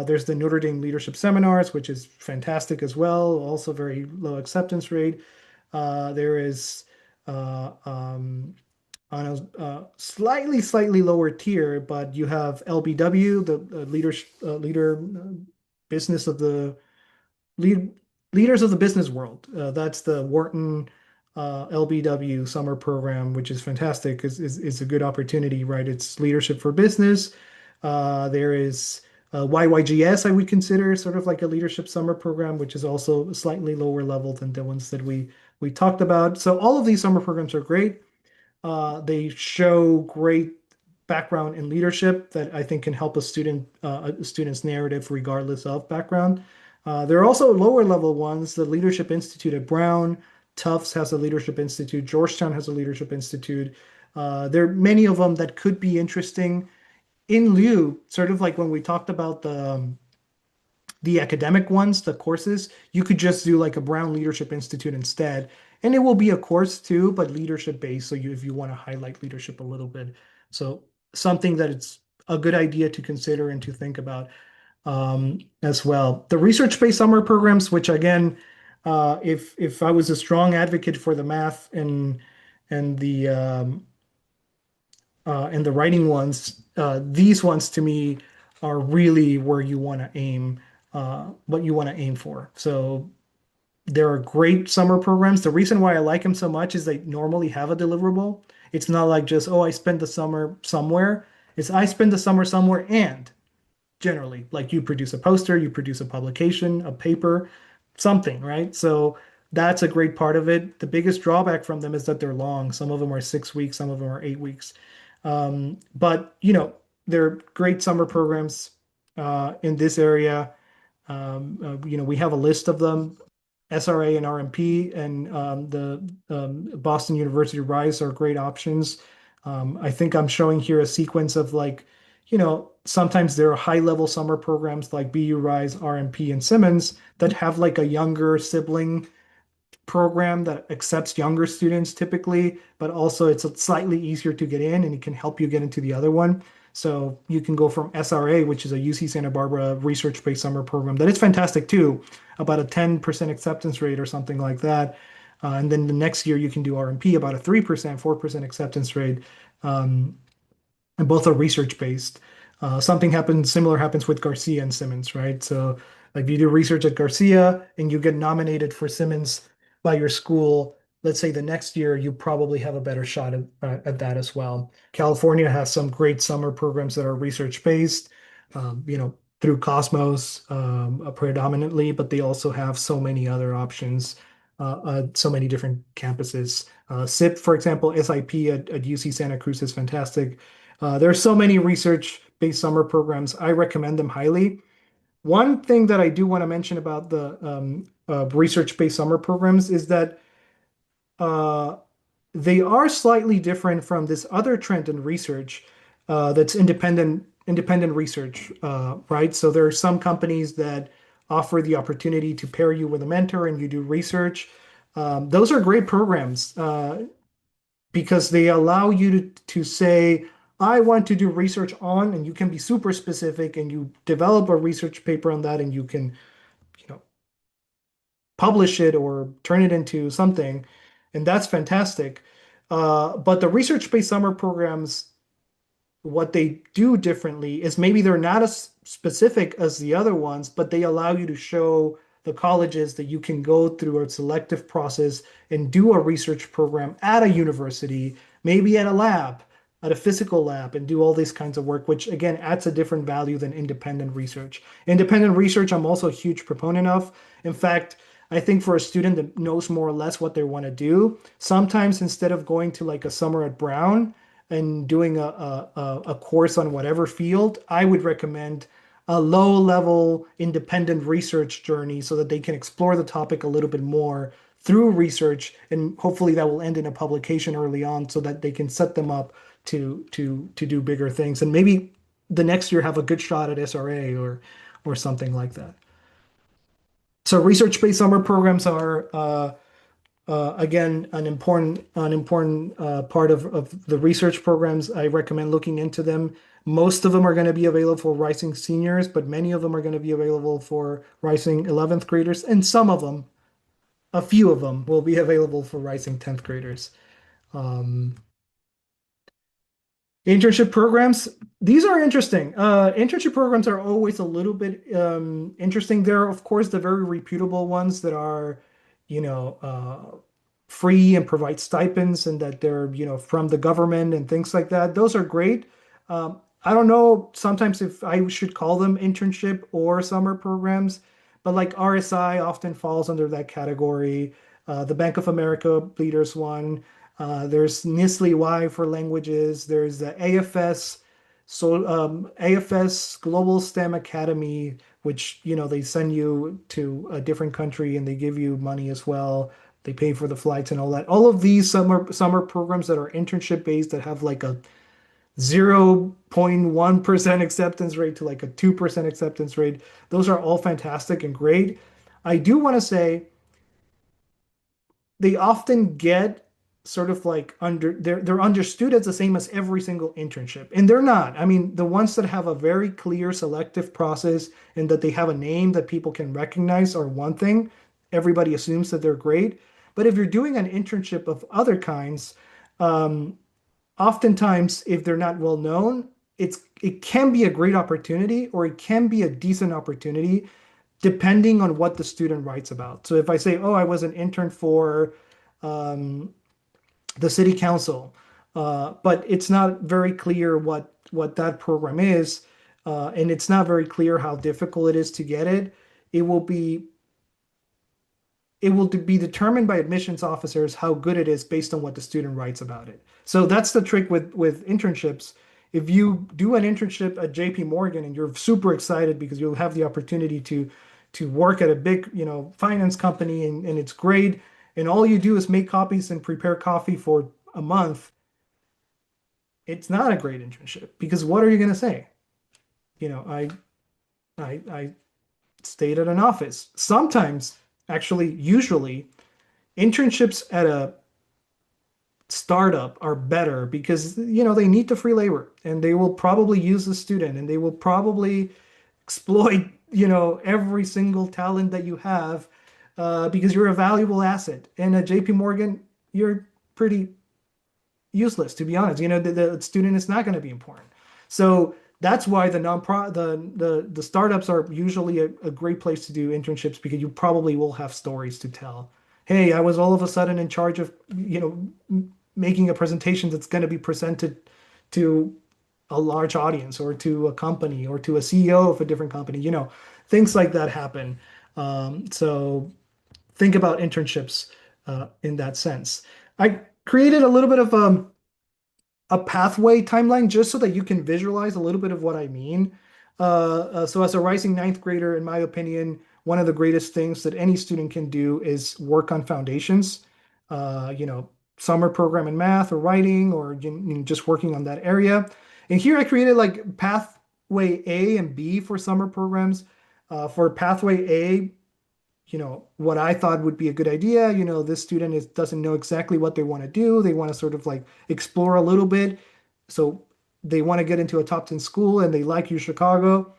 There's the Notre Dame Leadership Seminars, which is fantastic as well, also very low acceptance rate. There is on a slightly lower tier, but you have LBW, the leader business of the leaders of the business world. That's the Wharton LBW summer program, which is fantastic. Is a good opportunity, right? It's leadership for business. There is YYGS, I would consider sort of like a leadership summer program, which is also slightly lower level than the ones that we talked about. So all of these summer programs are great. They show great background in leadership that I think can help a student's narrative regardless of background. There are also lower level ones. The Leadership Institute at Brown, Tufts has a Leadership Institute, Georgetown has a Leadership Institute. There are many of them that could be interesting in lieu, sort of like when we talked about the the academic ones, the courses, you could just do like a Brown Leadership Institute instead. And it will be a course too, but leadership based. So if you want to highlight leadership a little bit. So something that it's a good idea to consider and to think about as well. The research-based summer programs, which again, if I was a strong advocate for the math and the writing ones, these ones to me are really where you want to aim, what you want to aim for. So there are great summer programs. The reason why I like them so much is they normally have a deliverable. It's not like just, oh, I spent the summer somewhere. It's I spend the summer somewhere and generally like you produce a poster, you produce a publication, a paper, something, right? So that's a great part of it. The biggest drawback from them is that they're long. Some of them are 6 weeks, some of them are 8 weeks. But they're great summer programs in this area. We have a list of them. SRA and RMP and the Boston University RISE are great options. I think I'm showing here a sequence of like, sometimes there are high-level summer programs like BU RISE, RMP, and Simmons that have like a younger sibling program that accepts younger students typically, but also it's slightly easier to get in and it can help you get into the other one. So you can go from SRA, which is a UC Santa Barbara research-based summer program that is fantastic too, about a 10% acceptance rate or something like that. And then the next year you can do RMP, about a 3%, 4% acceptance rate. And both are research-based. Something similar happens with Garcia and Simmons, right? So like you do research at Garcia and you get nominated for Simmons by your school, let's say the next year, you probably have a better shot at that as well. California has some great summer programs that are research-based, through Cosmos predominantly, but they also have so many other options, so many different campuses. SIP, for example, SIP at UC Santa Cruz is fantastic. There are so many research-based summer programs. I recommend them highly. One thing that I do want to mention about the research-based summer programs is that uh, they are slightly different from this other trend in research that's independent research, right? So there are some companies that offer the opportunity to pair you with a mentor and you do research. Those are great programs because they allow you to say, I want to do research on, and you can be super specific and you develop a research paper on that and you can, you know, publish it or turn it into something, and that's fantastic. But the research-based summer programs, what they do differently is maybe they're not as specific as the other ones, but they allow you to show the colleges that you can go through a selective process and do a research program at a university, maybe at a lab, at a physical lab, and do all these kinds of work, which again adds a different value than independent research. Independent research, I'm also a huge proponent of. In fact, I think for a student that knows more or less what they want to do, sometimes instead of going to like a summer at Brown and doing a course on whatever field, I would recommend a low level independent research journey so that they can explore the topic a little bit more through research, and hopefully that will end in a publication early on so that they can set them up to do bigger things and maybe the next year have a good shot at SRA or something like that. So research-based summer programs are again an important part of the research programs. I recommend looking into them. Most of them are going to be available for rising seniors, but many of them are going to be available for rising 11th graders, and some of them, a few of them, will be available for rising 10th graders. Um, Internship programs, these are interesting. Internship programs are always a little bit interesting. There are, of course, the very reputable ones that are, you know, free and provide stipends and that they're, from the government and things like that. Those are great. I don't know sometimes if I should call them internship or summer programs, but like RSI often falls under that category. The Bank of America Leaders one. There's Nestle Y for languages. There's the AFS, so AFS Global STEM Academy, which they send you to a different country and they give you money as well. They pay for the flights and all that. All of these summer programs that are internship based that have like a 0.1% acceptance rate to like a 2% acceptance rate. Those are all fantastic and great. I do want to say they often get sort of like they're understood as the same as every single internship, and they're not. I mean, the ones that have a very clear selective process and that they have a name that people can recognize are one thing. Everybody assumes that they're great. But if you're doing an internship of other kinds, um, oftentimes if they're not well known, it can be a great opportunity or it can be a decent opportunity depending on what the student writes about. So if I say, oh, I was an intern for um, the city council, but it's not very clear what that program is, and it's not very clear how difficult it is to get it, it will be determined by admissions officers how good it is based on what the student writes about it. So that's the trick with internships. If you do an internship at JP Morgan and you're super excited because you'll have the opportunity to work at a big, finance company and it's great, and all you do is make copies and prepare coffee for a month, it's not a great internship because what are you going to say? I stayed at an office. Sometimes, actually, usually, internships at a startup are better because they need the free labor and they will probably use the student and they will probably exploit every single talent that you have because you're a valuable asset. And at JP Morgan, you're pretty useless, to be honest. The student is not going to be important. So that's why the startups are usually a great place to do internships because you probably will have stories to tell. Hey, I was all of a sudden in charge of, making a presentation that's going to be presented to a large audience or to a company or to a CEO of a different company. Things like that happen. So think about internships in that sense. I created a little bit of a pathway timeline just so that you can visualize a little bit of what I mean. So as a rising ninth grader, in my opinion, one of the greatest things that any student can do is work on foundations. Summer program in math or writing or just working on that area. And here I created like pathway A and B for summer programs. For pathway A, what I thought would be a good idea. This student doesn't know exactly what they want to do. They want to sort of like explore a little bit. So they want to get into a top 10 school and they like UChicago.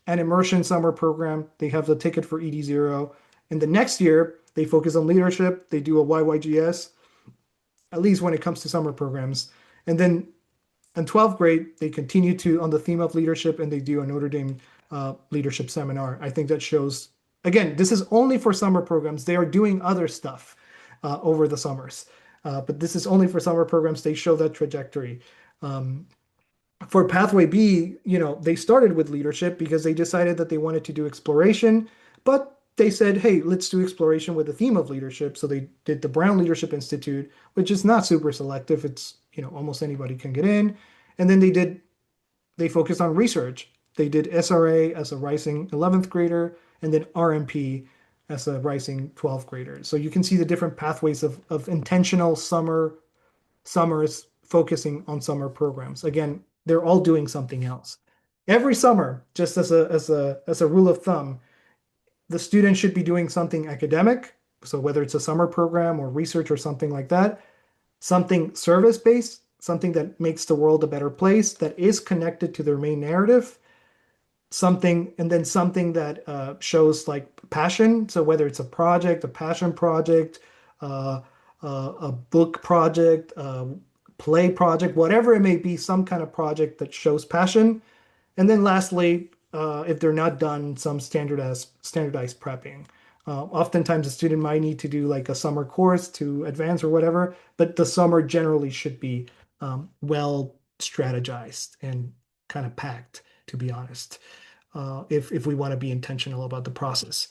An immersion summer program. They have the ticket for ED0. And the next year, they focus on leadership. They do a YYGS, at least when it comes to summer programs. And then in 12th grade, they continue on the theme of leadership and they do a Notre Dame leadership seminar. I think that shows, again, this is only for summer programs. They are doing other stuff over the summers. But this is only for summer programs. They show that trajectory. For Pathway B, they started with leadership because they decided that they wanted to do exploration, but they said, hey, let's do exploration with the theme of leadership. So they did the Brown Leadership Institute, which is not super selective. It's, almost anybody can get in. And then they focused on research. They did SRA as a rising 11th grader and then RMP as a rising 12th grader. So you can see the different pathways of intentional summers focusing on summer programs. Again, they're all doing something else. Every summer, just as a rule of thumb, the student should be doing something academic. So whether it's a summer program or research or something like that, something service-based, something that makes the world a better place, that is connected to their main narrative, something that shows like passion. So whether it's a project, a passion project, a book project, play project, whatever it may be, some kind of project that shows passion. And then lastly, if they're not done, some standardized prepping. Oftentimes a student might need to do like a summer course to advance or whatever, but the summer generally should be well strategized and kind of packed, to be honest, if we want to be intentional about the process.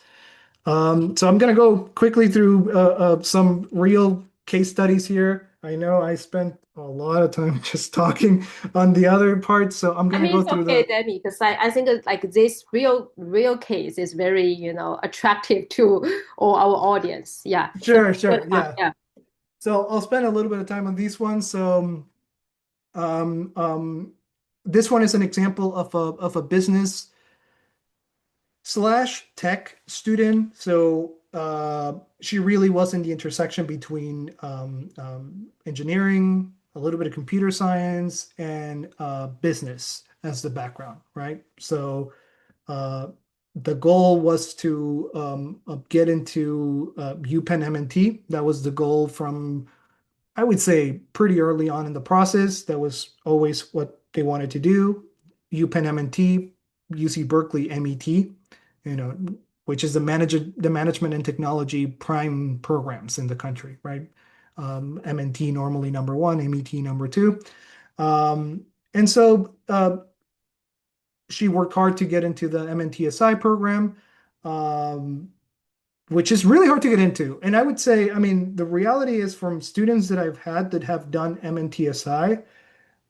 So I'm going to go quickly through some real case studies here. I know I spent a lot of time just talking on the other parts, so I'm I going to mean, go it's through okay, the. Demi, because I think like this real case is very, attractive to all our audience. Yeah. So Sure, good sure, one. yeah. Yeah. So I'll spend a little bit of time on these ones. So Um, um, this one is an example of a business slash tech student. So she really was in the intersection between engineering, a little bit of computer science, and business as the background, right? So uh, the goal was to get into UPenn MNT. That was the goal from, I would say, pretty early on in the process. That was always what they wanted to do. UPenn MNT, UC Berkeley MET, you know, which is the management and technology prime programs in the country, right? MNT normally number one, MET number two. And so she worked hard to get into the MNTSI program, um, which is really hard to get into. And I would say, I mean, the reality is from students that I've had that have done MNTSI,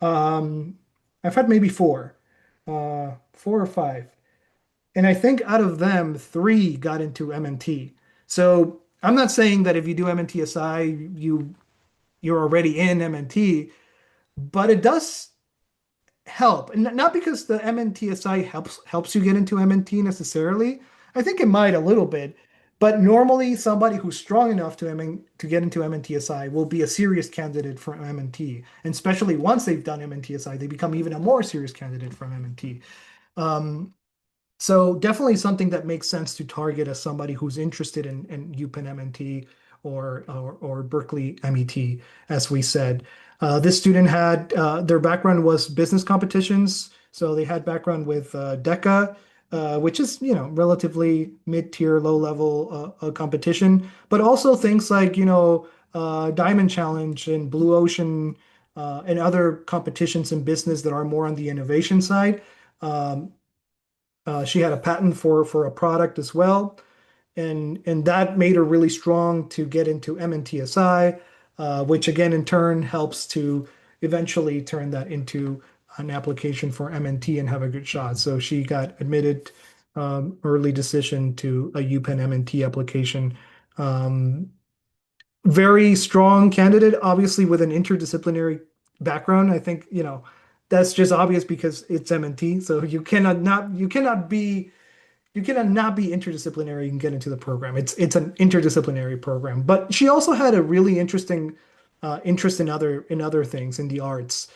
um, I've had maybe four or five. And I think out of them, three got into MNT. So I'm not saying that if you do MNTSI, you're already in MNT, but it does help. And not because the MNTSI helps you get into MNT necessarily. I think it might a little bit, but normally somebody who's strong enough to get into MNTSI will be a serious candidate for MNT. And especially once they've done MNTSI, they become even a more serious candidate from MNT. Um, so definitely something that makes sense to target as somebody who's interested in UPenn MNT or Berkeley MET, as we said. This student had their background was business competitions, so they had background with DECA, which is relatively mid-tier, low-level competition, but also things like Diamond Challenge and Blue Ocean and other competitions in business that are more on the innovation side. Um, she had a patent for a product as well, and that made her really strong to get into MNTSI, which again in turn helps to eventually turn that into an application for MNT and have a good shot. So she got admitted early decision to a UPenn MNT application. Um, Very strong candidate, obviously with an interdisciplinary background. I think, that's just obvious because it's MNT. So you cannot not be interdisciplinary and get into the program. It's an interdisciplinary program. But she also had a really interesting interest in other things in the arts.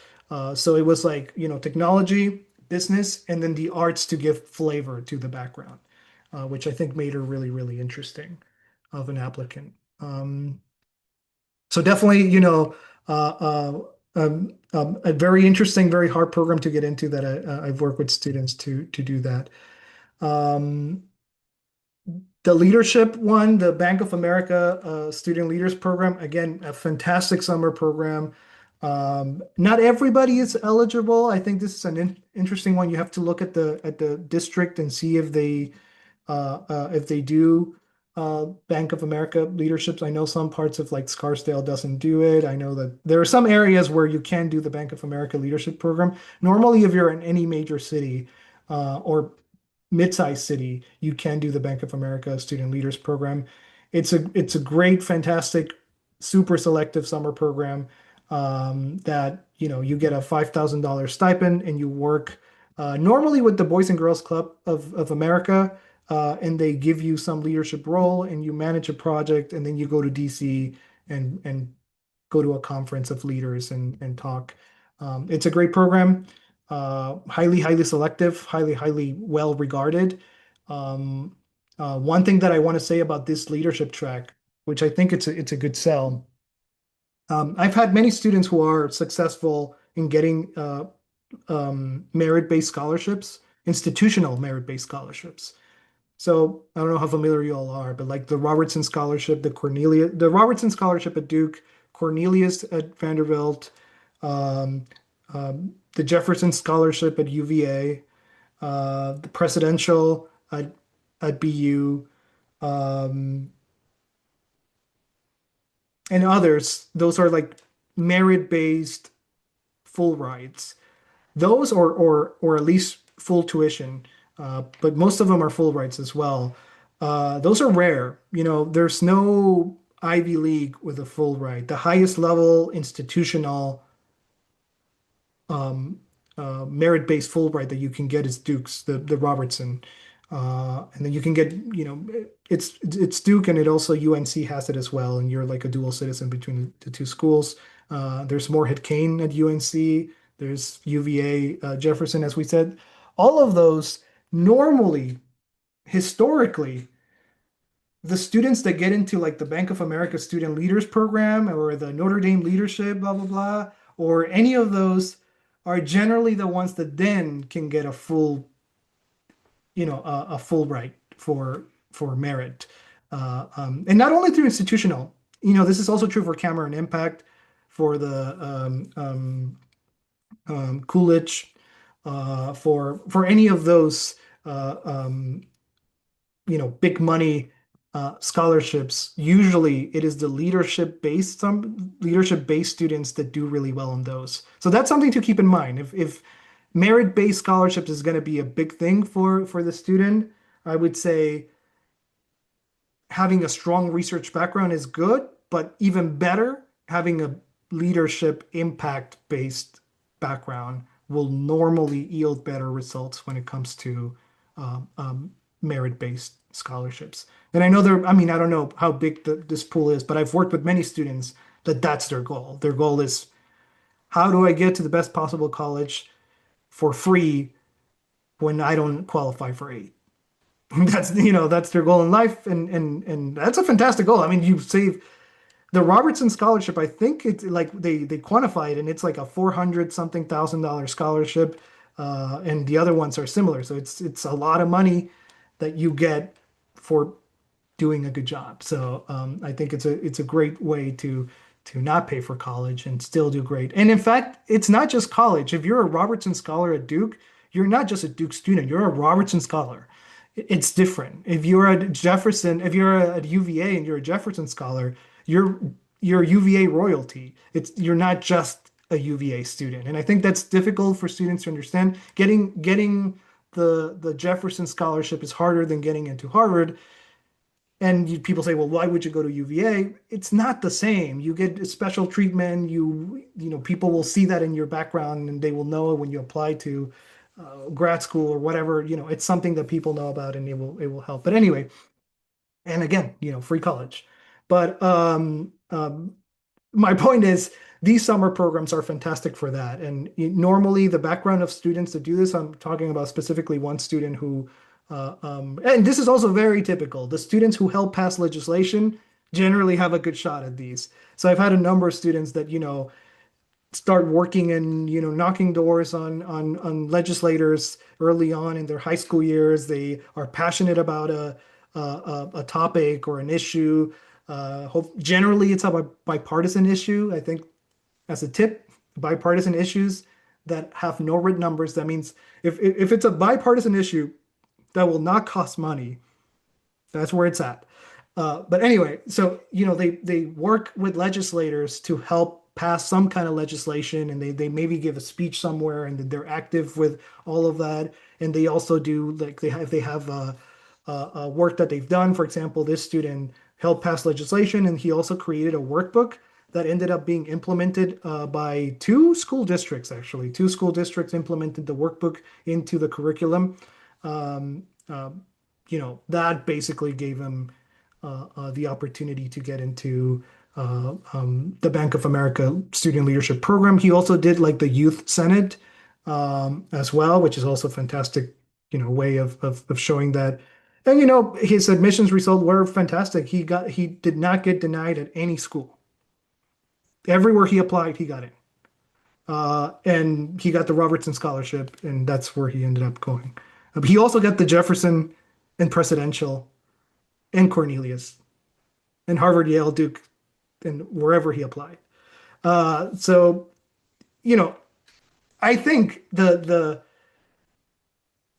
So it was like, technology, business, and then the arts to give flavor to the background, which I think made her really, really interesting of an applicant. So definitely, a very interesting, very hard program to get into that I've worked with students to do that. Um, the leadership one, the Bank of America Student Leaders Program, again, a fantastic summer program. Not everybody is eligible. I think this is an interesting one. You have to look at the district and see if they do Bank of America leaderships. I know some parts of like Scarsdale doesn't do it. I know that there are some areas where you can do the Bank of America leadership program. Normally, if you're in any major city or mid-sized city, you can do the Bank of America Student Leaders Program. It's a great, fantastic, super selective summer program that you get a $5,000 stipend and you work normally with the Boys and Girls Club of America, and they give you some leadership role and you manage a project and then you go to DC and go to a conference of leaders and talk. It's a great program, highly, highly selective, highly, highly well regarded. Um, One thing that I want to say about this leadership track, which I think it's a good sell. I've had many students who are successful in getting merit-based scholarships, institutional merit-based scholarships. So I don't know how familiar you all are, but like the Robertson Scholarship, the Robertson Scholarship at Duke, Cornelius at Vanderbilt, um, the Jefferson Scholarship at UVA, the Presidential at BU, um, and others. Those are like merit-based full rides. Those or at least full tuition, but most of them are full rides as well. Those are rare. There's no Ivy League with a full ride. The highest level institutional um, merit-based Fulbright that you can get is Duke's, the Robertson. And then you can get, it's Duke and it also UNC has it as well. And you're like a dual citizen between the two schools. There's Morehead Kane at UNC. There's UVA, Jefferson, as we said. All of those normally, historically, the students that get into like the Bank of America Student Leaders Program or the Notre Dame Leadership, blah, blah, blah, or any of those are generally the ones that then can get a full, a Fulbright for merit. And not only through institutional, this is also true for Cameron Impact, for the Coolidge, for any of those, big money scholarships. Usually it is the some leadership-based students that do really well in those. So that's something to keep in mind. If merit-based scholarships is going to be a big thing for the student, I would say having a strong research background is good, but even better, having a leadership impact-based background will normally yield better results when it comes to merit-based scholarships. And I know I don't know how big this pool is, but I've worked with many students that's their goal. Their goal is, how do I get to the best possible college for free when I don't qualify for aid? That's their goal in life, and that's a fantastic goal. I mean, you save the Robertson scholarship. I think it's like they quantify it, and it's like a 400 something $1,000 scholarship, and the other ones are similar. So it's a lot of money that you get for doing a good job. So I think it's a great way to not pay for college and still do great. And in fact, it's not just college. If you're a Robertson scholar at Duke, you're not just a Duke student, you're a Robertson scholar. It's different. If you're at Jefferson, if you're at UVA and you're a Jefferson scholar, you're UVA royalty. You're not just a UVA student. And I think that's difficult for students to understand. Getting the Jefferson scholarship is harder than getting into Harvard. And people say, well, why would you go to UVA? It's not the same. You get special treatment. People will see that in your background and they will know when you apply to grad school or whatever. It's something that people know about and it will help. But anyway, and again, free college. But my point is, these summer programs are fantastic for that. And normally the background of students that do this, I'm talking about specifically one student who, and this is also very typical. The students who help pass legislation generally have a good shot at these. So I've had a number of students that, start working and, knocking doors on legislators early on in their high school years. They are passionate about a topic or an issue. Generally, it's a bipartisan issue. I think as a tip, bipartisan issues that have no written numbers. That means if it's a bipartisan issue that will not cost money, that's where it's at. But anyway, so they work with legislators to help pass some kind of legislation, and they maybe give a speech somewhere, and they're active with all of that. And they also do, like, they have a work that they've done. For example, this student helped pass legislation, and he also created a workbook that ended up being implemented by two school districts, actually. Two school districts implemented the workbook into the curriculum. That basically gave him the opportunity to get into the Bank of America Student Leadership Program. He also did like the Youth Senate as well, which is also a fantastic, way of showing that. And his admissions results were fantastic. He did not get denied at any school. Everywhere he applied, he got in. And he got the Robertson Scholarship, and that's where he ended up going. He also got the Jefferson and Presidential and Cornelius and Harvard, Yale, Duke, and wherever he applied. So, I think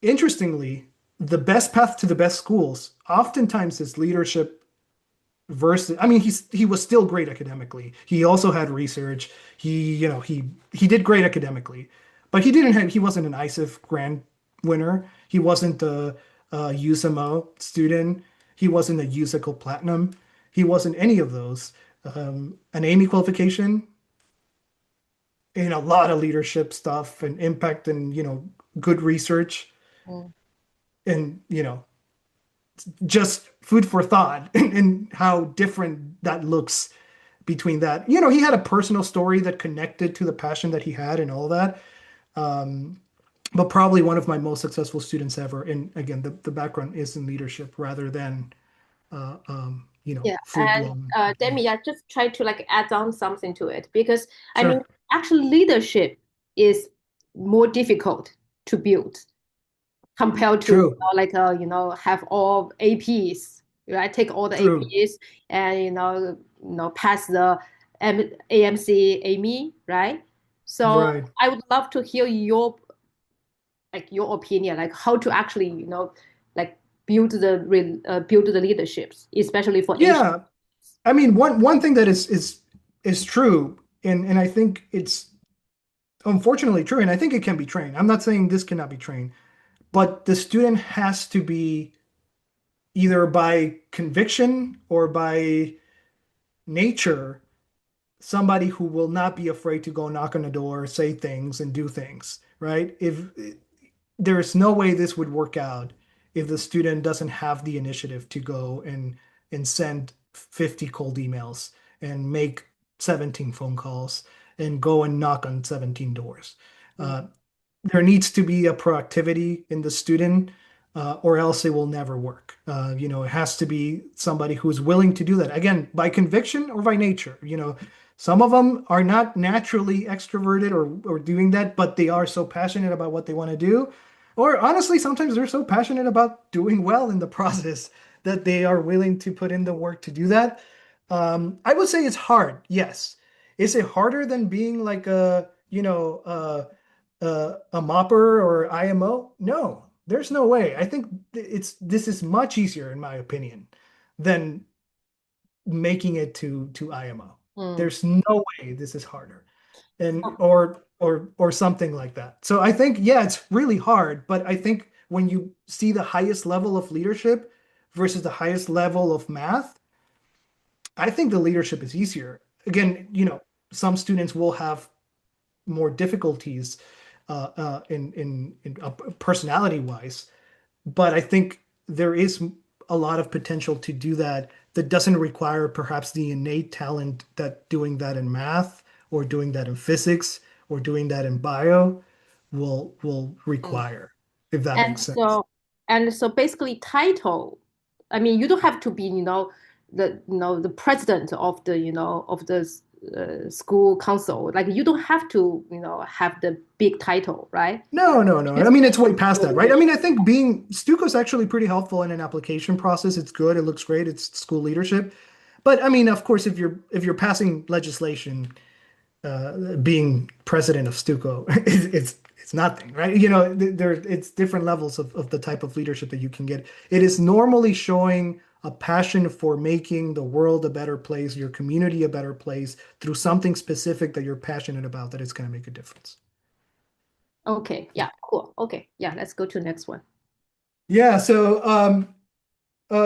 interestingly, the best path to the best schools oftentimes is leadership versus, he was still great academically. He also had research. He did great academically, but he wasn't an ISIF grant winner. He wasn't a USMO student. He wasn't a UChicago Platinum. He wasn't any of those. An AIME qualification, in a lot of leadership stuff and impact and, good research Mm. and, just food for thought and how different that looks between that. He had a personal story that connected to the passion that he had and all that. But probably one of my most successful students ever. And again, the background is in leadership rather than, Yeah, full and blown. Demi, I just try to like add on something to it because I mean, Sure. actually, leadership is more difficult to build compared to True. have all APs, right? Take all the True. APs and pass the AMC AME, right? So Right. I would love to hear your opinion, like how to actually like build the leaderships, especially for Asian. Yeah. I mean, one thing that is true, and I think it's unfortunately true, and I think it can be trained. I'm not saying this cannot be trained, but the student has to be either by conviction or by nature somebody who will not be afraid to go knock on the door, say things, and do things, right? If there's no way this would work out if the student doesn't have the initiative to go and send 50 cold emails and make 17 phone calls and go and knock on 17 doors. Mm. Uh, there needs to be a proactivity in the student, or else it will never work. It has to be somebody who's willing to do that. Again, by conviction or by nature. Some of them are not naturally extroverted or doing that, but they are so passionate about what they want to do. Or honestly, sometimes they're so passionate about doing well in the process that they are willing to put in the work to do that. I would say it's hard. Yes. Is it harder than being like a mopper or IMO? No, there's no way. I think this is much easier, in my opinion, than making it to IMO. Mm. There's no way this is harder, and or something like that. So I think, yeah, it's really hard, but I think when you see the highest level of leadership versus the highest level of math, I think the leadership is easier. Again, some students will have more difficulties in personality wise, but I think there is a lot of potential to do that that doesn't require perhaps the innate talent that doing that in math or doing that in physics or doing that in bio will Mm. require, if that And makes sense. so basically title, I mean, you don't have to be, the president of the school council. Like you don't have to, have the big title, right? No, no, no. I Just mean, it's way past your that, right? I leadership. mean, I think being Stuco's actually pretty helpful in an application process. It's good. It looks great. It's school leadership. But I mean, of course, if you're passing legislation, being president of Stuco, it's nothing, right? It's different levels of the type of leadership that you can get. It is normally showing a passion for making the world a better place, your community a better place through something specific that you're passionate about that it's going to make a difference. Okay, yeah, cool. Okay, yeah, let's go to the next one. Yeah, so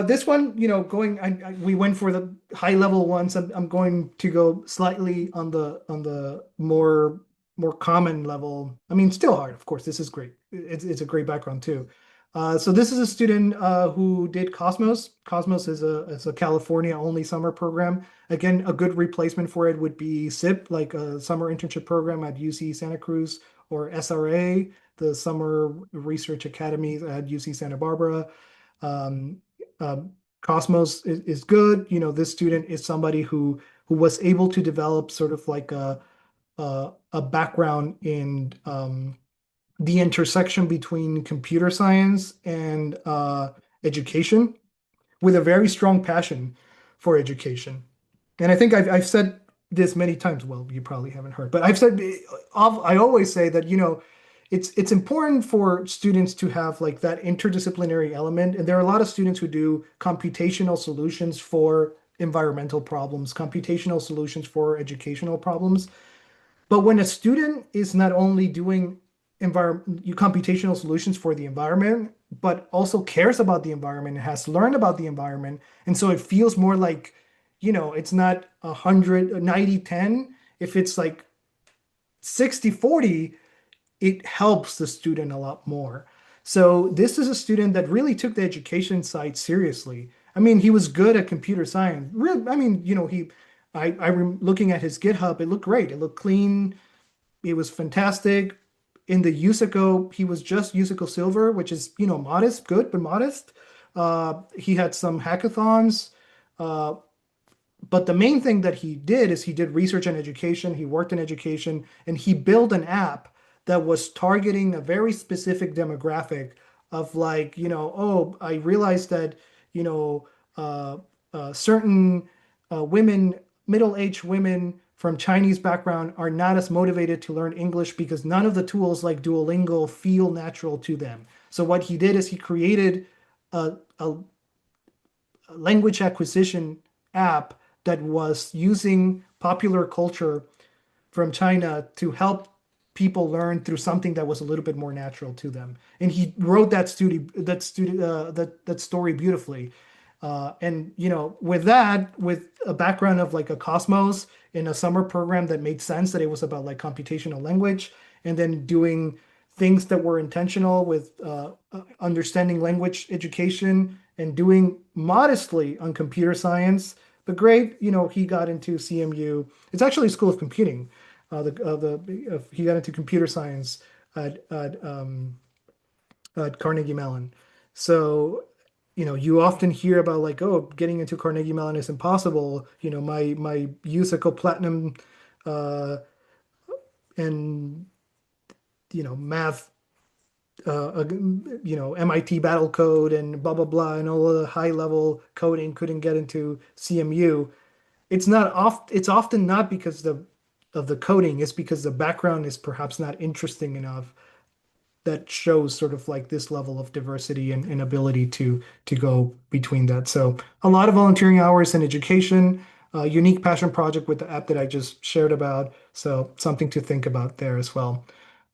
this one, we went for the high level ones. I'm going to go slightly on the more common level. I mean, still hard, of course. This is great. It's a great background too. So this is a student who did Cosmos. Cosmos is a California only summer program. Again, a good replacement for it would be SIP, like a summer internship program at UC Santa Cruz, or SRA, the Summer Research Academy at UC Santa Barbara. Um, Cosmos is good. This student is somebody who was able to develop sort of like a background in the intersection between computer science and education, with a very strong passion for education. And I think I've said this many times. Well, you probably haven't heard, but I always say that, it's important for students to have like that interdisciplinary element. And there are a lot of students who do computational solutions for environmental problems, computational solutions for educational problems. But when a student is not only doing computational solutions for the environment, but also cares about the environment and has learned about the environment, and so it feels more like, it's not 100, 90, 10. If it's like 60/40, it helps the student a lot more. So this is a student that really took the education side seriously. I mean, he was good at computer science. I mean, looking at his GitHub, it looked great. It looked clean. It was fantastic. In the UChicago, he was just UChicago Silver, which is, modest, good, but modest. He had some hackathons. But the main thing that he did is he did research and education. He worked in education, and he built an app that was targeting a very specific demographic of like, oh, I realized that, certain women, middle-aged women from Chinese background are not as motivated to learn English because none of the tools like Duolingo feel natural to them. So what he did is he created a language acquisition app that was using popular culture from China to help people learn through something that was a little bit more natural to them. And he wrote that story beautifully. And with a background of like a Cosmos in a summer program that made sense, that it was about like computational language, and then doing things that were intentional with understanding language education and doing modestly on computer science. But great, he got into CMU. It's actually a School of Computing. He got into computer science at Carnegie Mellon. So, you often hear about like, oh, getting into Carnegie Mellon is impossible. My UChicago Platinum and math, MIT Battle Code and blah blah blah, and all the high level coding couldn't get into CMU. It's often not because of the coding. It's because the background is perhaps not interesting enough, that shows sort of like this level of diversity and ability to go between that. So a lot of volunteering hours in education, unique passion project with the app that I just shared about. So something to think about there as well.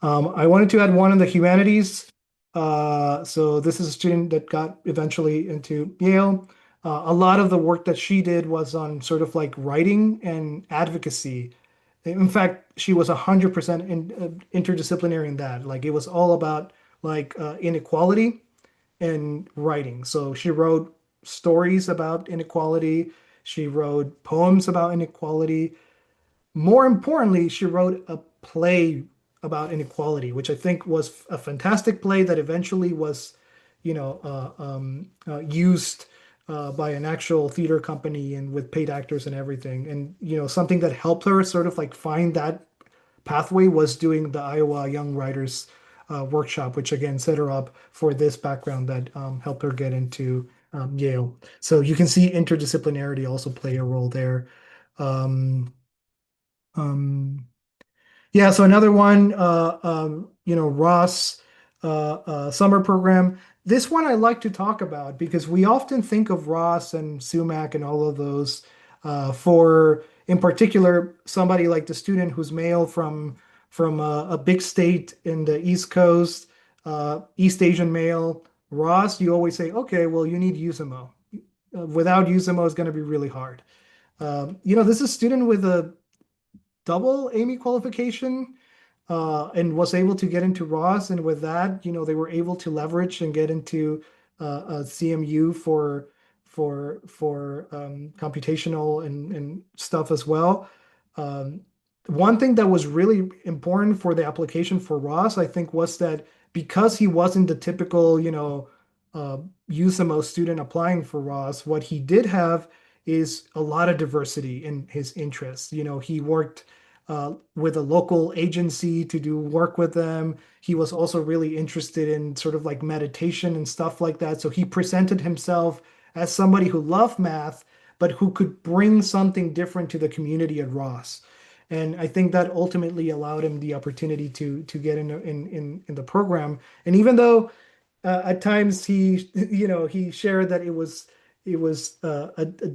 I wanted to add one in the humanities. So this is a student that got eventually into Yale. A lot of the work that she did was on sort of like writing and advocacy. In fact, she was 100% interdisciplinary in that. Like it was all about like inequality and writing. So she wrote stories about inequality. She wrote poems about inequality. More importantly, she wrote a play about inequality, which I think was a fantastic play that eventually was, used by an actual theater company and with paid actors and everything. And, something that helped her sort of like find that pathway was doing the Iowa Young Writers workshop, which again set her up for this background that helped her get into Yale. So you can see interdisciplinarity also play a role there. Yeah, so another one, Ross summer program. This one I like to talk about because we often think of Ross and Sumac and all of those for, in particular, somebody like the student who's male from a big state in the East Coast, East Asian male. Ross, you always say, okay, well, you need USMO. Without USMO, it's going to be really hard. This is a student with a double Amy qualification and was able to get into Ross. And with that, they were able to leverage and get into a CMU for computational and stuff as well. One thing that was really important for the application for Ross, I think, was that because he wasn't the typical, USMO student applying for Ross, what he did have is a lot of diversity in his interests. He worked with a local agency to do work with them. He was also really interested in sort of like meditation and stuff like that. So he presented himself as somebody who loved math, but who could bring something different to the community at Ross. And I think that ultimately allowed him the opportunity to get in the program. And even though at times he shared that it was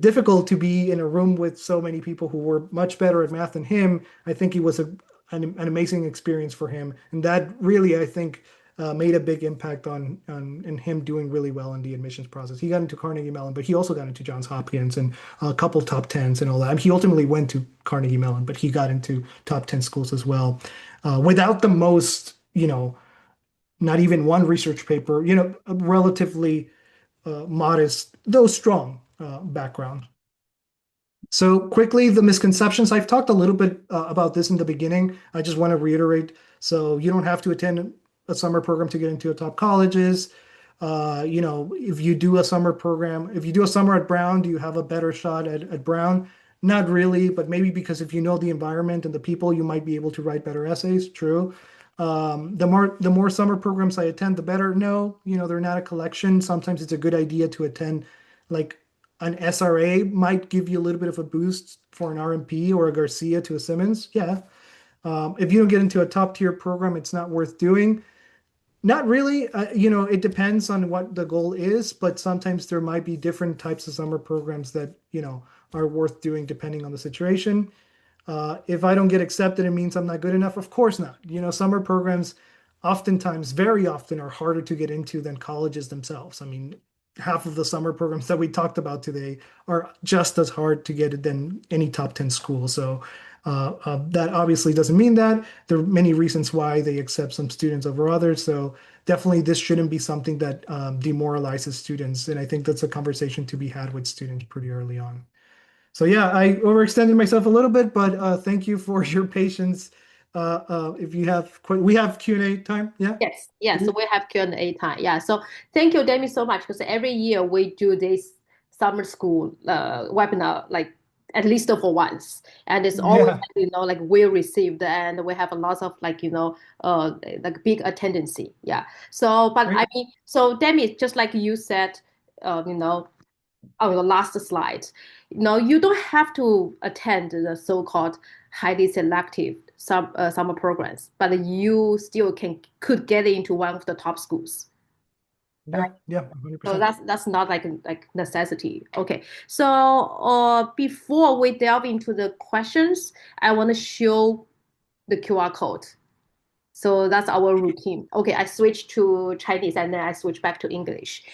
difficult to be in a room with so many people who were much better at math than him, I think it was an amazing experience for him. And that really, I think, made a big impact on in him doing really well in the admissions process. He got into Carnegie Mellon, but he also got into Johns Hopkins and a couple top tens and all that. He ultimately went to Carnegie Mellon, but he got into top 10 schools as well, without the most, not even one research paper, a relatively modest, though strong background. So quickly, the misconceptions. I've talked a little bit about this in the beginning. I just want to reiterate. So you don't have to attend a summer program to get into top colleges. If you do a summer program, if you do a summer at Brown, do you have a better shot at Brown? Not really, but maybe because if you know the environment and the people, you might be able to write better essays. True. The more summer programs I attend, the better. No, they're not a collection. Sometimes it's a good idea to attend, like an SRA might give you a little bit of a boost for an RMP or a Garcia to a Simmons. Yeah. If you don't get into a top tier program, it's not worth doing. Not really. It depends on what the goal is, but sometimes there might be different types of summer programs that, are worth doing depending on the situation. If I don't get accepted, it means I'm not good enough. Of course not. Summer programs oftentimes, very often, are harder to get into than colleges themselves. I mean, half of the summer programs that we talked about today are just as hard to get than any top 10 school. So that obviously doesn't mean that. There are many reasons why they accept some students over others. So definitely this shouldn't be something that demoralizes students. And I think that's a conversation to be had with students pretty early on. So yeah, I overextended myself a little bit, but thank you for your patience. If you have, we have Q&A time, yeah? Yes. So we have Q&A time. Yeah. So thank you, Demmy, so much, because every year we do this summer school webinar, like at least for once, and it's always like well received, and we have a lot of like big attendance. Yeah. So, but Great. I mean, so Demmy, just like you said, on the last slide, you don't have to attend the so-called highly selective summer programs, but you still could get into one of the top schools. Yeah, yeah, So 100%. that's not like necessity. Okay. So before we delve into the questions, I want to show the QR code. So that's our routine. Okay, I switch to Chinese and then I switch back to English.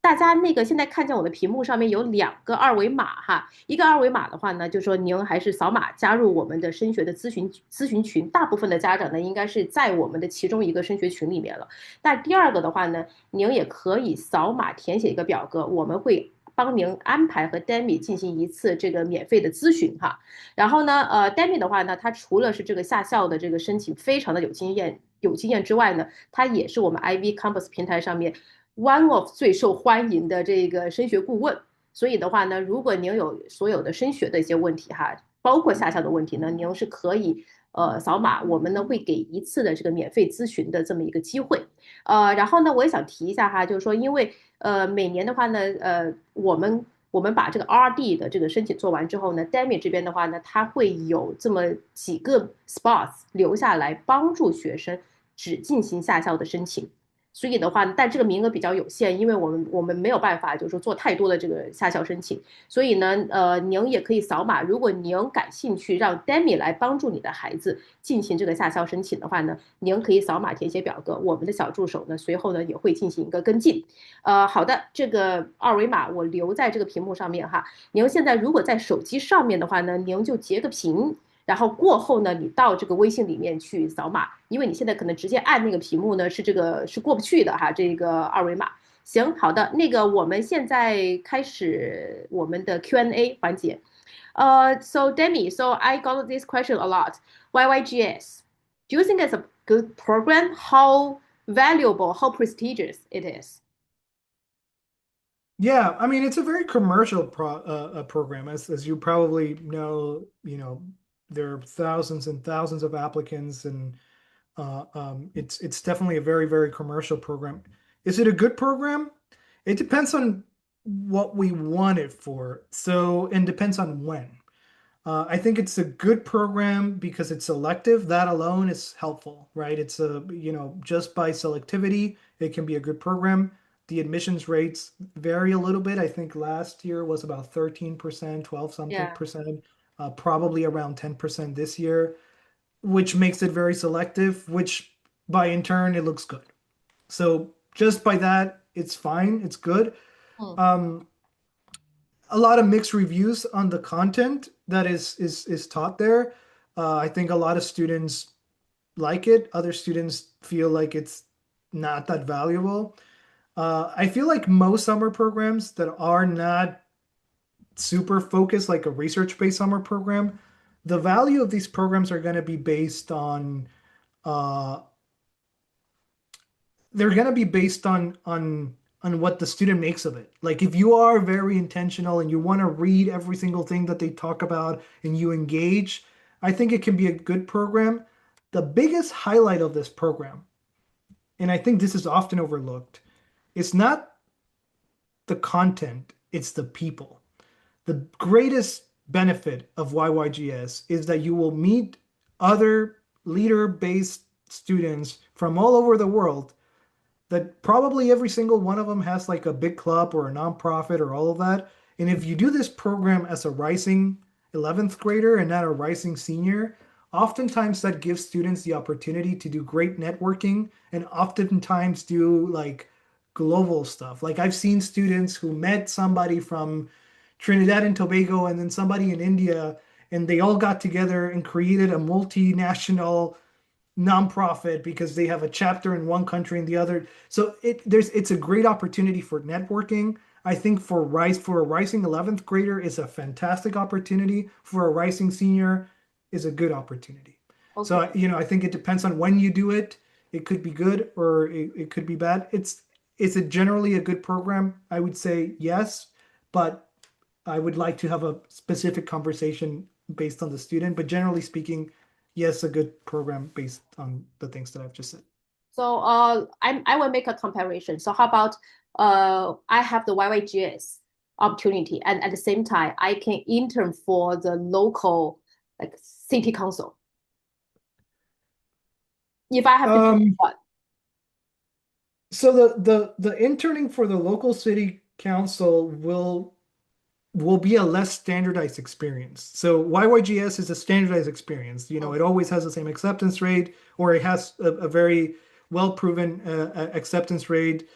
大家现在看见我的屏幕上面有2个二维码哈，一个二维码的话呢，就说您还是扫码加入我们的升学的咨询群，大部分的家长呢应该是在我们的其中一个升学群里面了。但第二个的话呢，您也可以扫码填写一个表格，我们会帮您安排和 Demmy 进行一次这个免费的咨询哈。然后呢，Demmy 的话呢，他除了是这个夏校的这个申请非常的有经验之外呢，他也是我们 IvyCompass 平台上面one of 最受欢迎的这个升学顾问，所以的话呢，如果您有所有的升学的一些问题哈，包括夏校的问题呢，您是可以扫码，我们呢会给一次的这个免费咨询的这么一个机会。然后呢，我也想提一下哈，就是说，因为每年的话呢，我们把这个 RD 的这个申请做完之后呢 ，Demmy 这边的话呢，它会有这么几个 spots 留下来帮助学生只进行夏校的申请。所以的话，但这个名额比较有限，因为我们没有办法，就是说做太多的这个夏校申请，所以呢，您也可以扫码。如果您感兴趣，让 Demmy 来帮助你的孩子进行这个夏校申请的话呢，您可以扫码填写表格，我们的小助手呢，随后呢也会进行一个跟进。好的，这个二维码我留在这个屏幕上面哈。您现在如果在手机上面的话呢，您就截个屏。然后过后呢，你到这个微信里面去扫码，因为你现在可能直接按那个屏幕呢，是过不去的哈，这个二维码。行，好的，我们现在开始我们的 Q&A 环节。So Demmy, so I got this question a lot. YYGS, do you think it's a good program? How valuable, how prestigious it is? Yeah, I mean, it's a very commercial program, as you probably know, there are thousands and thousands of applicants, and it's definitely a very, very commercial program. Is it a good program? It depends on what we want it for. So, and depends on when. I think it's a good program because it's selective. That alone is helpful, right? It's just by selectivity, it can be a good program. The admissions rates vary a little bit. I think last year was about 13%, 12 something percent. Probably around 10% this year, which makes it very selective, which by in turn, it looks good. So just by that, it's fine. It's good. A lot of mixed reviews on the content that is taught there. I think a lot of students like it. Other students feel like it's not that valuable. I feel like most summer programs that are not super focused, like a research-based summer program, the value of these programs are going to be based on uh, they're going to be based on what the student makes of it. Like if you are very intentional and you want to read every single thing that they talk about and you engage, I think it can be a good program. The biggest highlight of this program, and I think this is often overlooked, it's not the content, it's the people. The greatest benefit of YYGS is that you will meet other leader-based students from all over the world that probably every single one of them has like a big club or a nonprofit or all of that. And if you do this program as a rising 11th grader and not a rising senior, oftentimes that gives students the opportunity to do great networking and oftentimes do like global stuff. Like I've seen students who met somebody from Trinidad and Tobago and then somebody in India, and they all got together and created a multinational nonprofit because they have a chapter in one country and the other. So it's a great opportunity for networking. I think for a rising 11th grader is a fantastic opportunity. For a rising senior is a good opportunity. Okay. So I think it depends on when you do it. It could be good or it could be bad. It's generally a good program? I would say yes, but I would like to have a specific conversation based on the student. But generally speaking, yes, a good program based on the things that I've just said. So I will make a comparison. So how about I have the YYGS opportunity, and at the same time, I can intern for the local like city council. If I have to do what? So the interning for the local city council will be a less standardized experience. So YYGS is a standardized experience. It always has the same acceptance rate, or it has a very well-proven acceptance rate.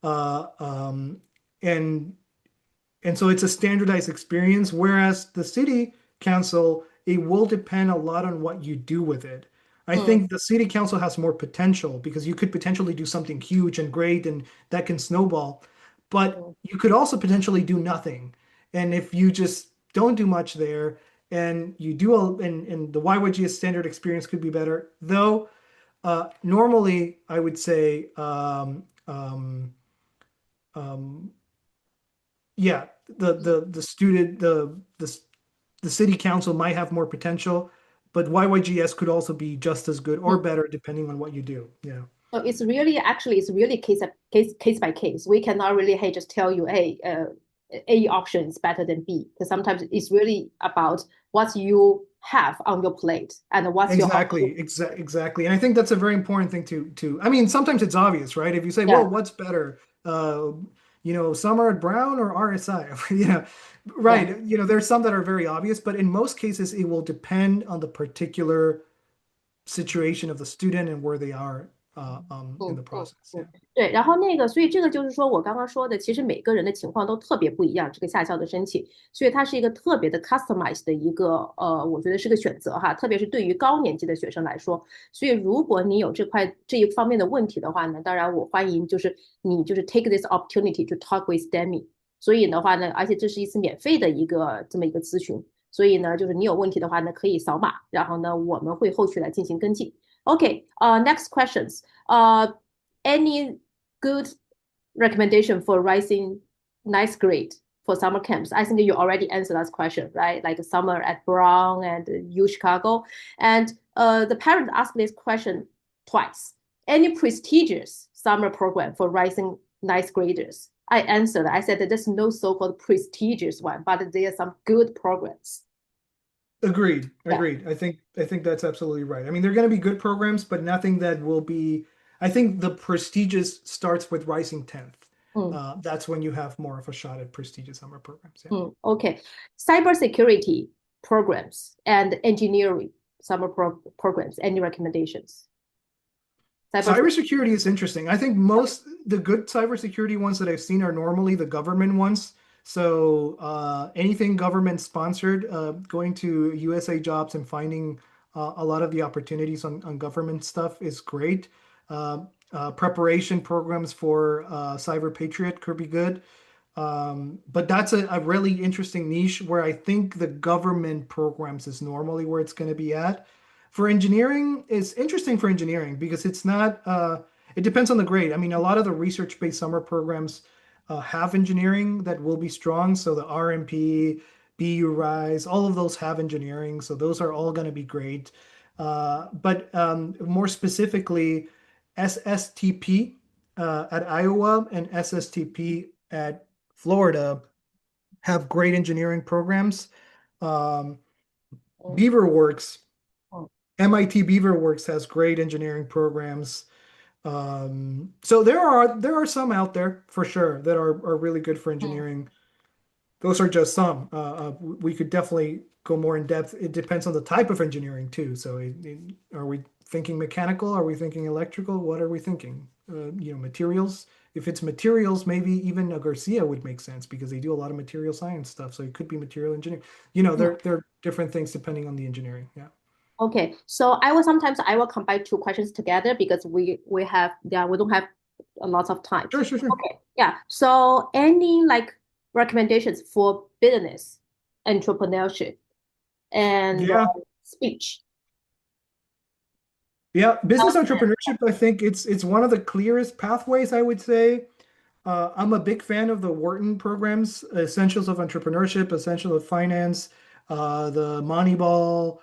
And so it's a standardized experience, whereas the city council, it will depend a lot on what you do with it. I think the city council has more potential because you could potentially do something huge and great and that can snowball, but you could also potentially do nothing. And if you just don't do much there and you do and the YYGS standard experience could be better, though normally I would say yeah, the student the city council might have more potential, but YYGS could also be just as good or better depending on what you do. Yeah. So it's really case by case. We cannot really just tell you, hey, A option is better than B, because sometimes it's really about what you have on your plate and what's exactly. And I think that's a very important thing to. I mean, sometimes it's obvious, right? If you say, well, what's better? Summer at Brown or RSI? Right. Yeah. There's some that are very obvious, but in most cases, it will depend on the particular situation of the student and where they are in the process. Yeah. 对，然后所以这个就是说我刚刚说的，其实每个人的情况都特别不一样，这个夏校的申请，所以它是一个特别的 customized 的一个我觉得是个选择哈，特别是对于高年级的学生来说。所以如果你有这一方面的问题的话呢，当然我欢迎就是你take this opportunity to talk with Demmy。所以的话呢，而且这是一次免费的这么一个咨询，所以呢，就是你有问题的话呢，可以扫码，然后呢，我们会后续来进行跟进。Okay, next questions. Any good recommendation for rising ninth grade for summer camps? I think you already answered that question, right? Like summer at Brown and UChicago. And the parent asked this question twice. Any prestigious summer program for rising ninth graders? I answered. I said that there's no so-called prestigious one, but there are some good programs. Agreed. I think that's absolutely right. I mean, there are going to be good programs, but nothing that will be. I think the prestigious starts with rising 10th. That's when you have more of a shot at prestigious summer programs. Yeah. Okay. Cybersecurity programs and engineering summer programs. Any recommendations? Cybersecurity is interesting. I think the good cybersecurity ones that I've seen are normally the government ones. So anything government sponsored, going to USA Jobs and finding a lot of the opportunities on government stuff is great. Preparation programs for Cyber Patriot could be good. But that's a really interesting niche where I think the government programs is normally where it's going to be at. For engineering, it's interesting for engineering because it's not, it depends on the grade. I mean, a lot of the research-based summer programs have engineering that will be strong. So the RMP, BU Rise, all of those have engineering. So those are all going to be great. But more specifically, SSTP at Iowa and SSTP at Florida have great engineering programs. Beaverworks, MIT Beaverworks has great engineering programs. So there are some out there for sure that are really good for engineering. Those are just some. We could definitely go more in depth. It depends on the type of engineering too. So are we thinking mechanical? Are we thinking electrical? What are we thinking? Materials. If it's materials, maybe even a Garcia would make sense because they do a lot of material science stuff. So it could be material engineering. There are different things depending on the engineering. Yeah. Okay, so I will combine two questions together because we don't have a lot of time. Sure. Okay, yeah. So any recommendations for business, entrepreneurship, and speech? Yeah, business entrepreneurship, I think it's one of the clearest pathways, I would say. I'm a big fan of the Wharton programs, Essentials of Entrepreneurship, Essentials of Finance, the Moneyball,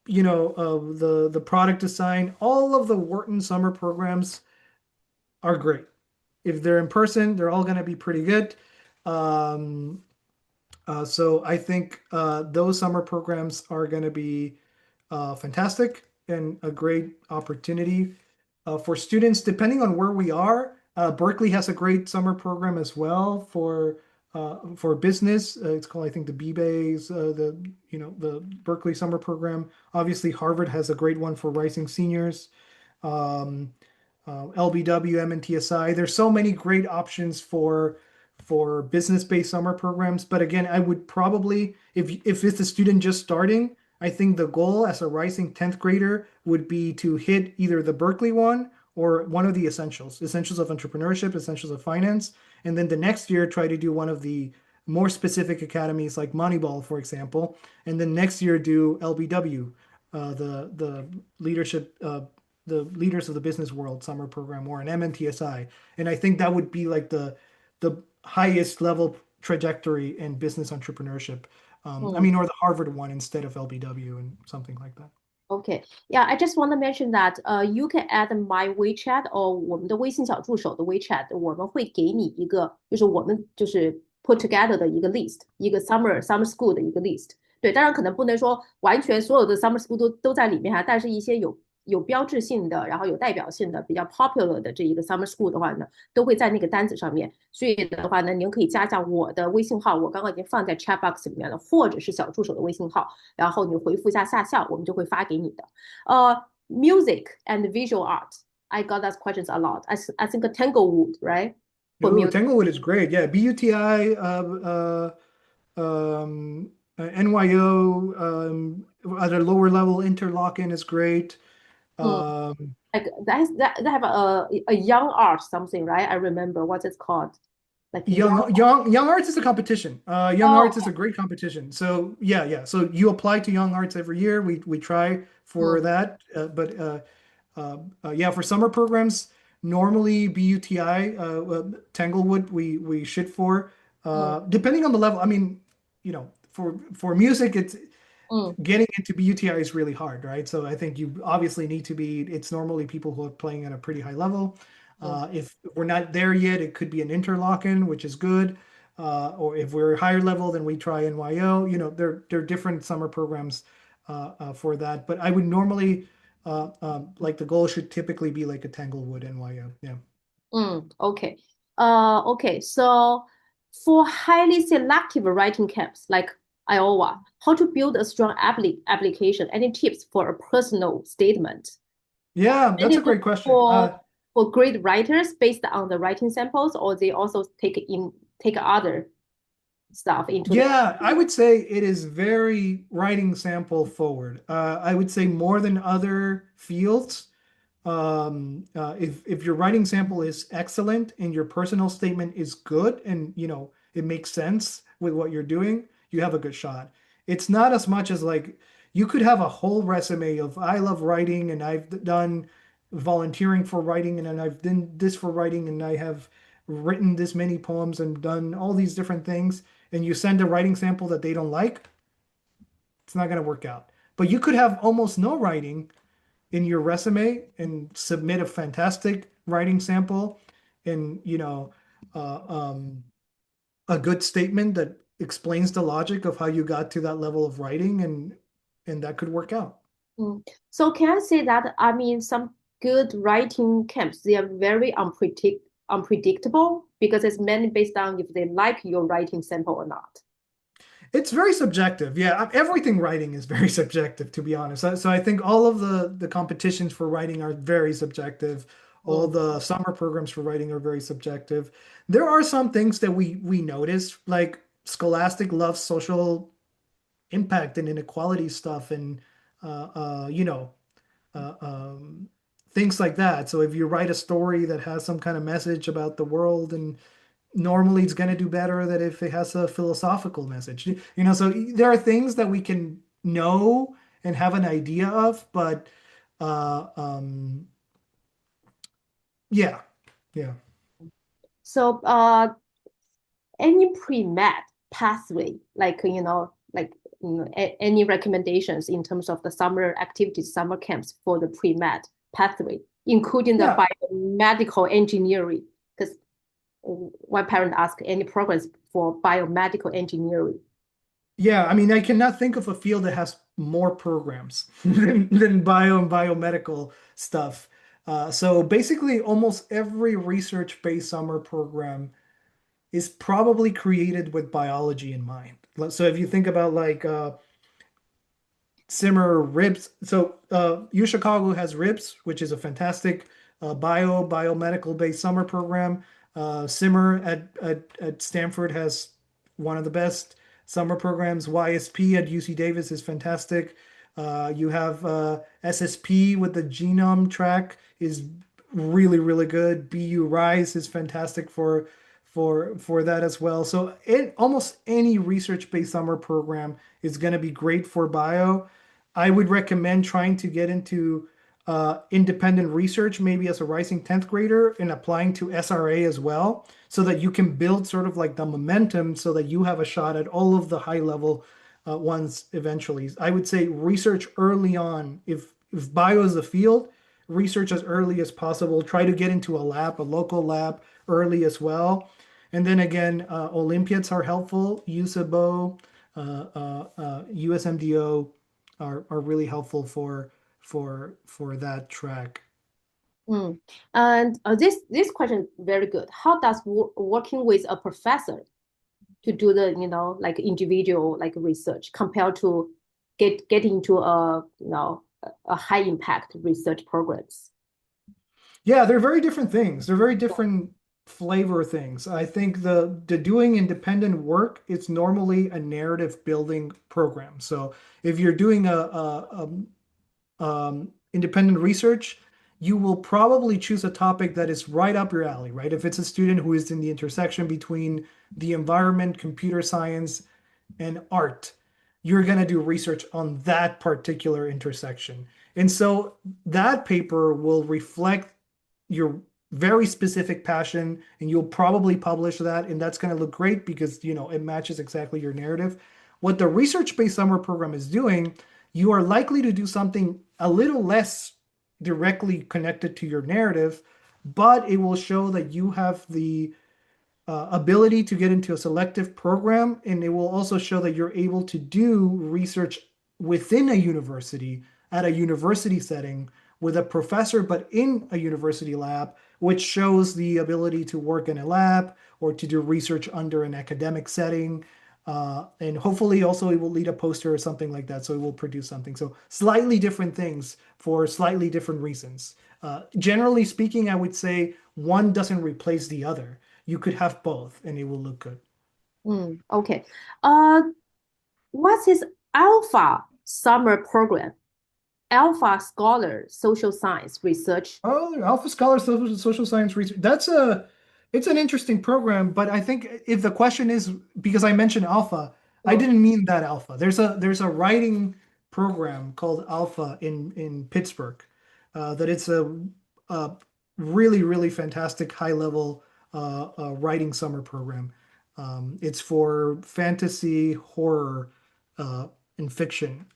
the product design. All of the Wharton summer programs are great. If they're in person, they're all going to be pretty good. So I think those summer programs are going to be fantastic and a great opportunity for students, depending on where we are. Berkeley has a great summer program as well for business. It's called, I think, the BBAs, the Berkeley summer program. Obviously, Harvard has a great one for rising seniors. LBW, MNTSI. There's so many great options for business-based summer programs. But again, I would probably, if it's a student just starting, I think the goal as a rising 10th grader would be to hit either the Berkeley one or one of the essentials of entrepreneurship, essentials of finance. And then the next year, try to do one of the more specific academies like Moneyball, for example. And then next year, do LBW, the leadership, the leaders of the business world summer program, or an MNTSI. And I think that would be like the highest level trajectory in business entrepreneurship. Or the Harvard one instead of LBW and something like that. Okay, yeah, I just want to mention that you can add my WeChat or 我们的微信小助手的 WeChat， 我们会给你一个，就是我们put together 的一个 list， 一个 summer school 的一个 list。对，当然可能不能说完全所有的 summer school 都在里面哈，但是一些有标志性的，然后有代表性的，比较 popular 的这一个 summer school 的话呢，都会在那个单子上面。所以的话呢，您可以加上我的微信号，我刚刚已经放在 chat box 里面了，或者是小助手的微信号，然后你回复一下夏校，我们就会发给你的。Music and visual art, I got that questions a lot. I think Tanglewood, right? Tanglewood is great. Yeah, BUTI, NYO, at a lower level, Interlochen is great. Like that have a young art something, right? I remember what it's called. Like Young Arts is a competition. Young Arts is a great competition. So yeah. So you apply to Young Arts every year. We try for that. But for summer programs, normally BUTI, Tanglewood, we shoot for. Depending on the level. I mean, for music, it's getting into BUTI is really hard, right? So I think you obviously need to be. It's normally people who are playing at a pretty high level. If we're not there yet, it could be an Interlochen, which is good. Or if we're higher level, then we try NYO. There are different summer programs for that. But I would normally like the goal should typically be like a Tanglewood NYO. Yeah. Okay. Okay. So for highly selective writing camps like Iowa, how to build a strong application? Any tips for a personal statement? Yeah, And that's a it's great question. for great writers based on the writing samples, or they also take other stuff into the. Yeah, I would say it is very writing sample forward. I would say more than other fields. If your writing sample is excellent and your personal statement is good and it makes sense with what you're doing, you have a good shot. It's not as much as like you could have a whole resume of I love writing and I've done volunteering for writing and I've done this for writing and I have written this many poems and done all these different things, and you send a writing sample that they don't like, it's not going to work out. But you could have almost no writing in your resume and submit a fantastic writing sample and uh, um, a good statement that explains the logic of how you got to that level of writing, and that could work out. So can I say that, I mean, some good writing camps, they are very unpredictable because it's mainly based on if they like your writing sample or not. It's very subjective. Yeah, everything writing is very subjective, to be honest. So I think all of the competitions for writing are very subjective. All Mm. the summer programs for writing are very subjective. There are some things that we notice, like Scholastic loves social impact and inequality stuff, and uh, uh, you know, uh, um, things like that. So if you write a story that has some kind of message about the world, and normally it's going to do better than if it has a philosophical message. So there are things that we can know and have an idea of, but uh, um, yeah, yeah. So any pre-med pathway, like any recommendations in terms of the summer activities, summer camps for the pre-med pathway, including the Yeah. biomedical engineering? Because one parent asked any programs for biomedical engineering. Yeah, I mean, I cannot think of a field that has more programs than bio and biomedical stuff. So basically, almost every research-based summer program is probably created with biology in mind. So if you think about like Simmer Ribs. So UChicago has Ribs, which is a fantastic biomedical based summer program. Simmer at Stanford has one of the best summer programs. YSP at UC Davis is fantastic. You have SSP with the genome track is really, really good. BU Rise is fantastic for that as well. So almost any research-based summer program is going to be great for bio. I would recommend trying to get into independent research, maybe as a rising 10th grader, and applying to SRA as well, so that you can build sort of like the momentum so that you have a shot at all of the high level ones eventually. I would say research early on. If bio is a field, research as early as possible. Try to get into a lab, a local lab early as well. And then again, Olympiads are helpful. USABO, USMDO are really helpful for that track. Mm. And this question is very good. How does working with a professor to do the like individual like research compared to get into a high impact research programs? Yeah, they're very different things. They're very different flavor things. I think the doing independent work, it's normally a narrative building program. So if you're doing independent research, you will probably choose a topic that is right up your alley, right? If it's a student who is in the intersection between the environment, computer science, and art, you're going to do research on that particular intersection. And so that paper will reflect your very specific passion, and you'll probably publish that, and that's going to look great because it matches exactly your narrative. What the research-based summer program is doing, you are likely to do something a little less directly connected to your narrative, but it will show that you have the ability to get into a selective program, and it will also show that you're able to do research within a university at a university setting with a professor, but in a university lab, which shows the ability to work in a lab or to do research under an academic setting. And hopefully also it will lead a poster or something like that. So it will produce something. So slightly different things for slightly different reasons. Generally speaking, I would say one doesn't replace the other. You could have both and it will look good. Okay. What is Alpha Summer Program? Alpha Scholar Social Science Research. Oh, Alpha Scholar Social Science Research. It's an interesting program, but I think if the question is because I mentioned Alpha, I didn't mean that Alpha. There's a writing program called Alpha in Pittsburgh, that it's a really, really fantastic high level writing summer program. It's for fantasy, horror, and fiction.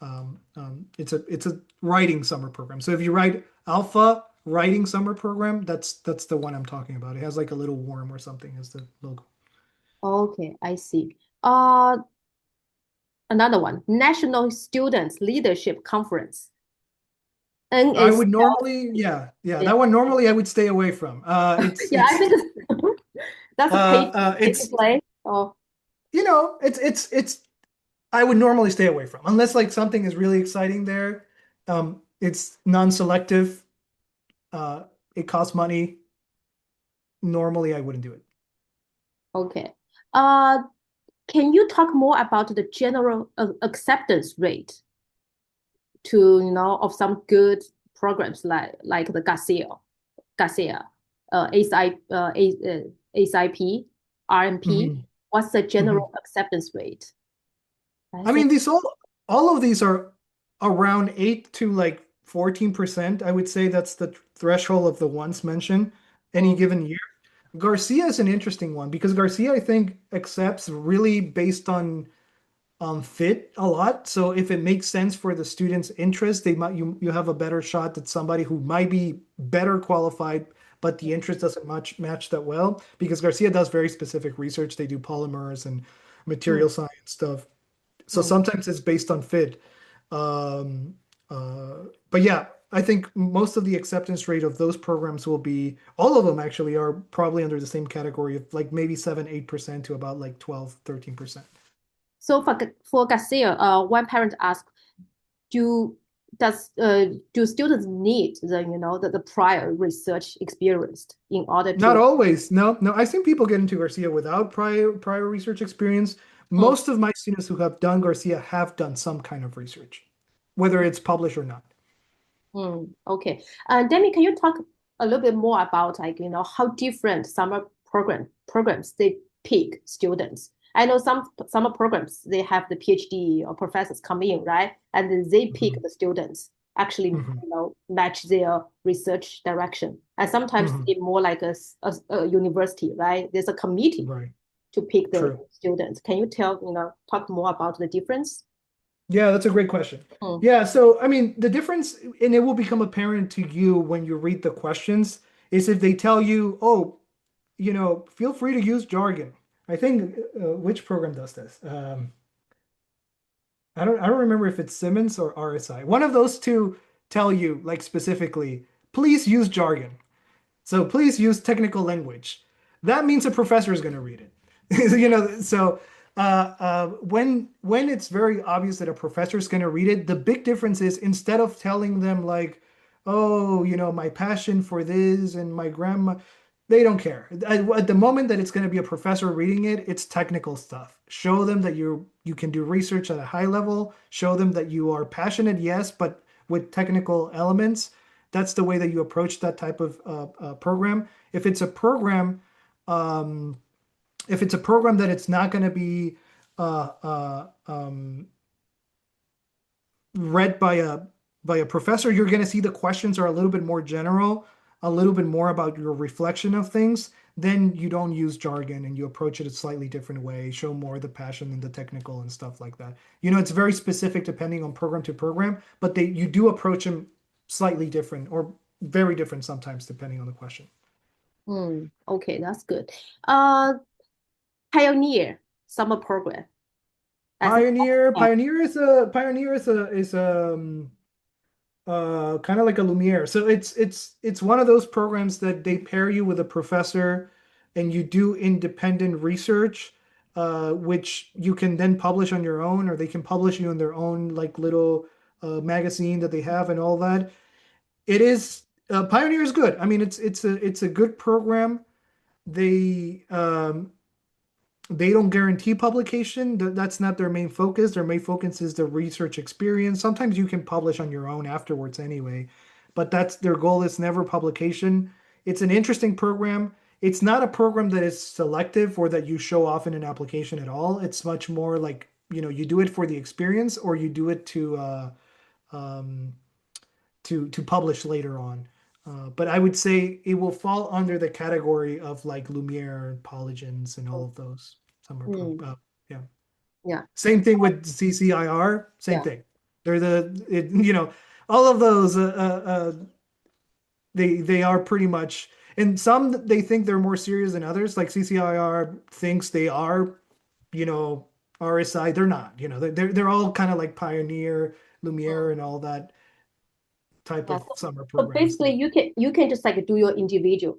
It's a writing summer program. So if you write Alpha Writing Summer Program, that's the one I'm talking about. It has like a little worm or something as the logo. Okay, I see. Another one, National Students Leadership Conference. I would NSL. normally, yeah, that one normally I would stay away from. Yeah, I think that's a pay to it's play. Oh, it's I would normally stay away from unless like something is really exciting there. It's non-selective. It costs money. Normally, I wouldn't do it. okay. Can you talk more about the general acceptance rate to, of some good programs like the Garcia, ASIP, RMP? What's the general acceptance rate? I mean, all of these are around 8 to like 14%. I would say that's the threshold of the ones mentioned any given year. Garcia is an interesting one because Garcia, I think, accepts really based on fit a lot. So if it makes sense for the student's interest, you have a better shot at somebody who might be better qualified, but the interest doesn't match that well because Garcia does very specific research. They do polymers and material science stuff. So sometimes it's based on fit. Um, but yeah, I think most of the acceptance rate of those programs will be, all of them actually are probably under the same category of like maybe 7, 8% to about like 12, 13%. So for Garcia, one parent asked, do students need the prior research experience in order to? Not always. No. I've seen people get into Garcia without prior research experience. Most of my students who have done Garcia have done some kind of research, whether it's published or not. Okay. Demmy, can you talk a little bit more about how different summer programs they pick students? I know some summer programs they have the PhD or professors come in, right? And they pick the students actually match their research direction. And sometimes it's more like a university, right? There's a committee to pick the students. Can you talk more about the difference? Yeah, that's a great question. Yeah, so I mean, the difference, and it will become apparent to you when you read the questions, is if they tell you, oh, feel free to use jargon. I think which program does this? I don't remember if it's Simmons or RSI. One of those two tell you like specifically, please use jargon. So please use technical language. That means a professor is going to read it. So when it's very obvious that a professor is going to read it, the big difference is instead of telling them like, oh, my passion for this and my grandma, they don't care. At the moment that it's going to be a professor reading it, it's technical stuff. Show them that you can do research at a high level. Show them that you are passionate, yes, but with technical elements. That's the way that you approach that type of program. If it's a program that it's not going to be read by a professor, you're going to see the questions are a little bit more general, a little bit more about your reflection of things. Then you don't use jargon and you approach it a slightly different way, show more of the passion and the technical and stuff like that. It's very specific depending on program to program, but you do approach them slightly different or very different sometimes depending on the question. Okay, that's good. Pioneer summer program. Pioneer is kind of like a Lumiere. So it's one of those programs that they pair you with a professor and you do independent research. which you can then publish on your own, or they can publish you in their own like little magazine that they have and all that. It is Pioneer is good. I mean, it's a good program. They they don't guarantee publication. That's not their main focus. Their main focus is the research experience. Sometimes you can publish on your own afterwards anyway, but that's their goal is never publication. It's an interesting program. It's not a program that is selective or that you show off in an application at all. It's much more like, you do it for the experience or you do it um, to publish later on. But I would say it will fall under the category of like Lumiere, Polygens, and all of those. Yeah. Yeah. Same thing with CCIR. Same Yeah. thing. They're all of those. They are pretty much, and some they think they're more serious than others. Like CCIR thinks they are, RSI. They're not. They're all kind of like Pioneer, Lumiere, and all that type Yeah. of summer So programs. basically, you can just like do your individual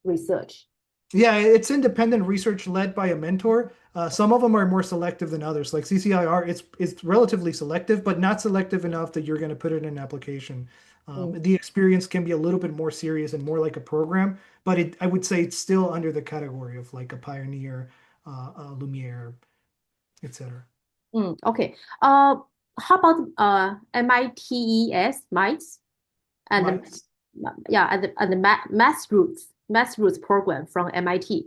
research. Yeah, it's independent research led by a mentor. Some of them are more selective than others. Like CCIR, it's relatively selective, but not selective enough that you're going to put it in an application. The experience can be a little bit more serious and more like a program, but I would say it's still under the category of like a Pioneer, Lumiere, etc. Okay. How about MITES, and Mites. and the math roots program from MIT.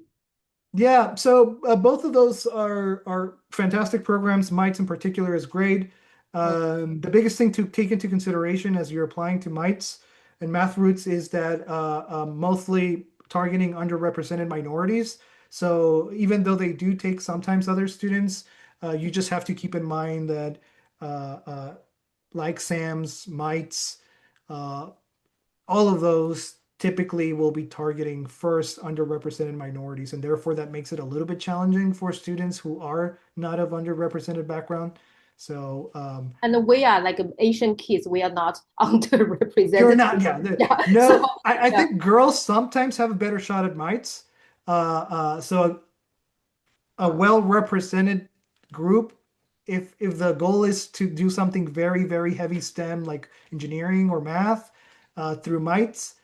Yeah, so both of those are fantastic programs. Mites in particular is great. The biggest thing to take into consideration as you're applying to Mites and Math Roots is that mostly targeting underrepresented minorities. So even though they do take sometimes other students, you just have to keep in mind that like SAMs, Mites, all of those typically will be targeting first underrepresented minorities, and therefore that makes it a little bit challenging for students who are not of underrepresented background. So and we are like Asian kids, we are not underrepresented. you're not, Yeah. no. So, I think girls sometimes have a better shot at mites. So a well-represented group, if the goal is to do something very, very heavy STEM like engineering or math through mites,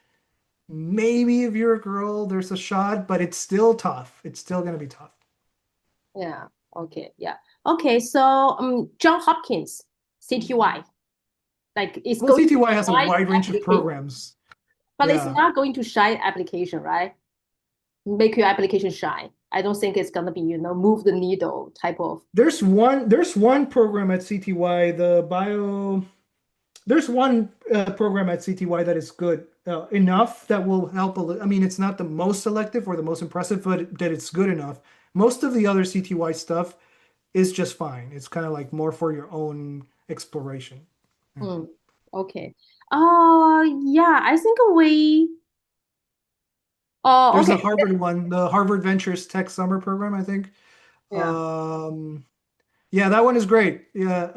maybe if you're a girl, there's a shot, but it's still tough. It's still going to be tough. yeah. Okay. Yeah. Okay. So John Hopkins, CTY, like it's Well, going to CTY has a shine wide range of application, programs. but it's Yeah. not going to shine application, right? Make your application shine. I don't think it's gonna be, move the needle type of. There's one program at CTY, there's one program at CTY that is good enough that will help I mean, it's not the most selective or the most impressive, but that it's good enough. Most of the other CTY stuff is just fine. It's kind of like more for your own exploration. Okay. Yeah, I think There's okay. a Harvard one, the Harvard Ventures Tech Summer Program, I think. Yeah. Yeah, that one is great. Yeah,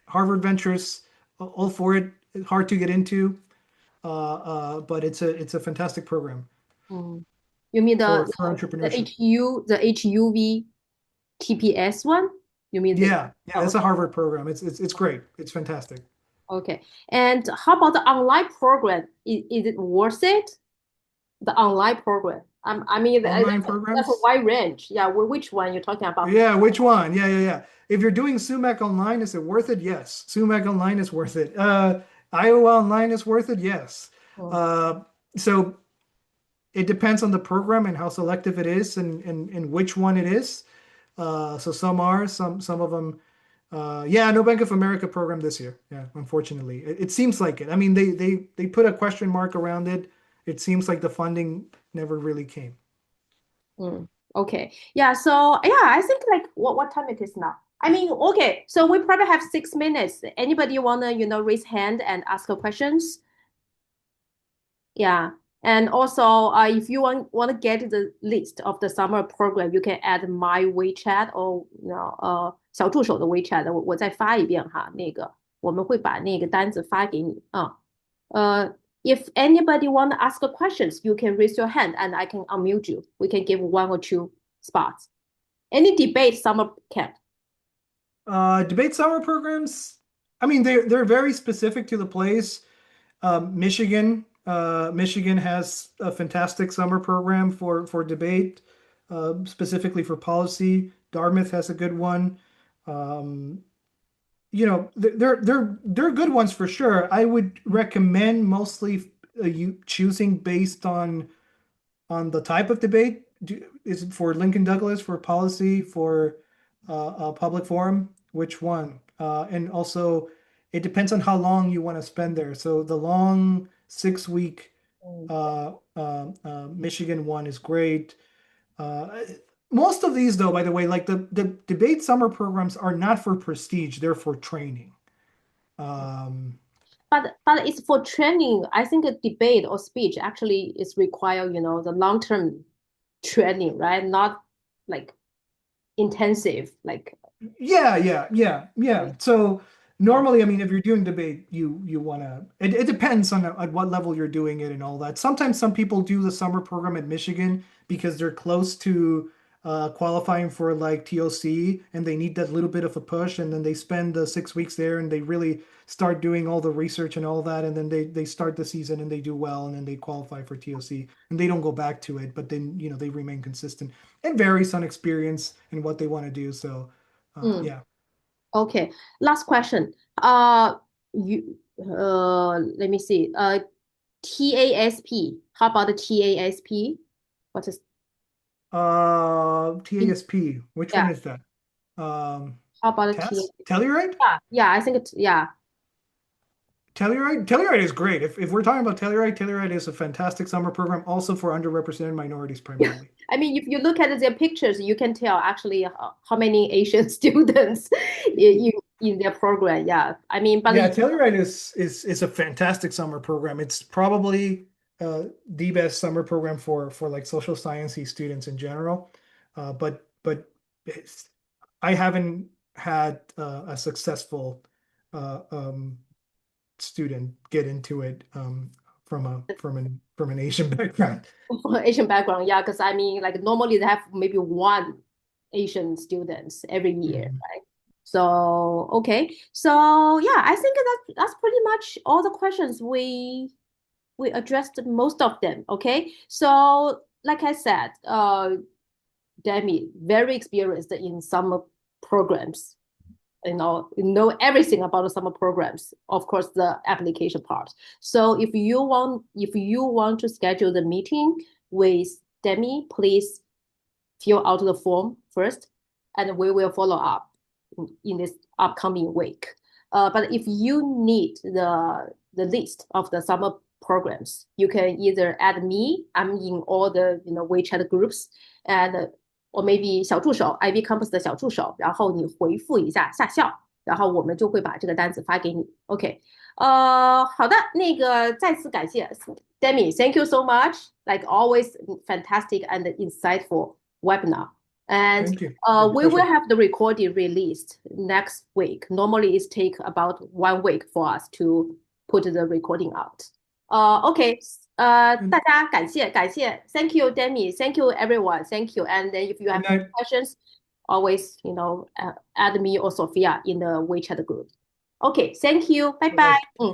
Harvard Ventures, all for it. It's hard to get into, but it's a fantastic program You mean for the entrepreneurship. HUV TPS one? You mean Yeah, that's a okay. Harvard program. It's great. It's fantastic. Okay. And how about the online program? Is it worth it? The online program. I mean, Online that's a programs? wide range. Yeah, which one you're talking about? Yeah, which one? Yeah. If you're doing SUMAC online, is it worth it? Yes. SUMAC online is worth it. Iowa online is worth it. Yes. So it depends on the program and how selective it is and which one it is. So some are, some of them. Yeah, no Bank of America program this year. Yeah, unfortunately, it seems like it. I mean, they put a question mark around it. It seems like the funding never really came. Okay. Yeah. So yeah, I think like what time it is now? I mean, okay. So we probably have 6 minutes. Anybody wanna, raise hand and ask questions? Yeah. And also, if you want to get the list of the summer program, you can add my WeChat or 小助手的 WeChat，我再发一遍哈，我们会把那个单子发给你啊。If anybody want to ask questions, you can raise your hand and I can unmute you. We can give 1 or 2 spots. Any debate summer camp? Debate summer programs, I mean, they're very specific to the place. Michigan has a fantastic summer program for debate, specifically for policy. Dartmouth has a good one. Um, they're good ones for sure. I would recommend mostly you choosing based on the type of debate. Is it for Lincoln Douglas, for policy, for a public forum? Which one? And also, it depends on how long you want to spend there. So the long 6 week Michigan one is great. Uh, Most of these, though, by the way, like the debate summer programs are not for prestige; they're for training. Um, But it's for training. I think a debate or speech actually is require, the long-term training, right? Not like intensive, like yeah. So normally, I mean, if you're doing debate, you wanna. It depends on at what level you're doing it and all that. Sometimes some people do the summer program at Michigan because they're close to qualifying for like TOC and they need that little bit of a push, and then they spend the 6 weeks there and they really start doing all the research and all that, and then they start the season and they do well, and then they qualify for TOC and they don't go back to it, but then they remain consistent. It varies on experience and what they want to do. So. mm, Yeah. okay. Last question. Let me see. TASP. How about the TASP? What is TASP. Which one yeah? is that? Um, How about the TAS? TASP? Telluride? Yeah. I think it's yeah. Telluride? Telluride is great. If we're talking about Telluride, Telluride is a fantastic summer program, also for underrepresented minorities primarily. I mean, if you look at their pictures, you can tell actually how many Asian students in their program. Yeah, I mean, but Yeah, Telluride is a fantastic summer program. It's probably the best summer program for like social sciencey students in general. But I haven't had a successful uh, um, student get into it from an Asian background. for Asian background, yeah, because I mean, like normally they have maybe one Asian students every year, Mhm. right? So okay, so yeah, I think that's pretty much all the questions we addressed most of them. Okay, so like I said, Demi very experienced in summer programs. You know everything about the summer programs, of course the application part. So if you want to schedule the meeting with Demi, please fill out the form first and we will follow up in this upcoming week. But if you need the list of the summer programs, you can either add me. I'm in all the WeChat groups, and or maybe 小助手 IvyCompass 的小助手，然后你回复一下下校，然后我们就会把这个单子发给你。OK，好的，那个再次感谢 Demi，Thank you so much. Like always, fantastic and insightful webinar. And Thank you. My we will pleasure. have the recording released next week. Normally, it takes about 1 week for us to put the recording out. OK，大家感谢，Thank you, Demi. Thank you, everyone. Thank you. And then if you have Good any night. questions, always add me or Sophia in the WeChat group. OK，Thank you. Bye Bye-bye. bye.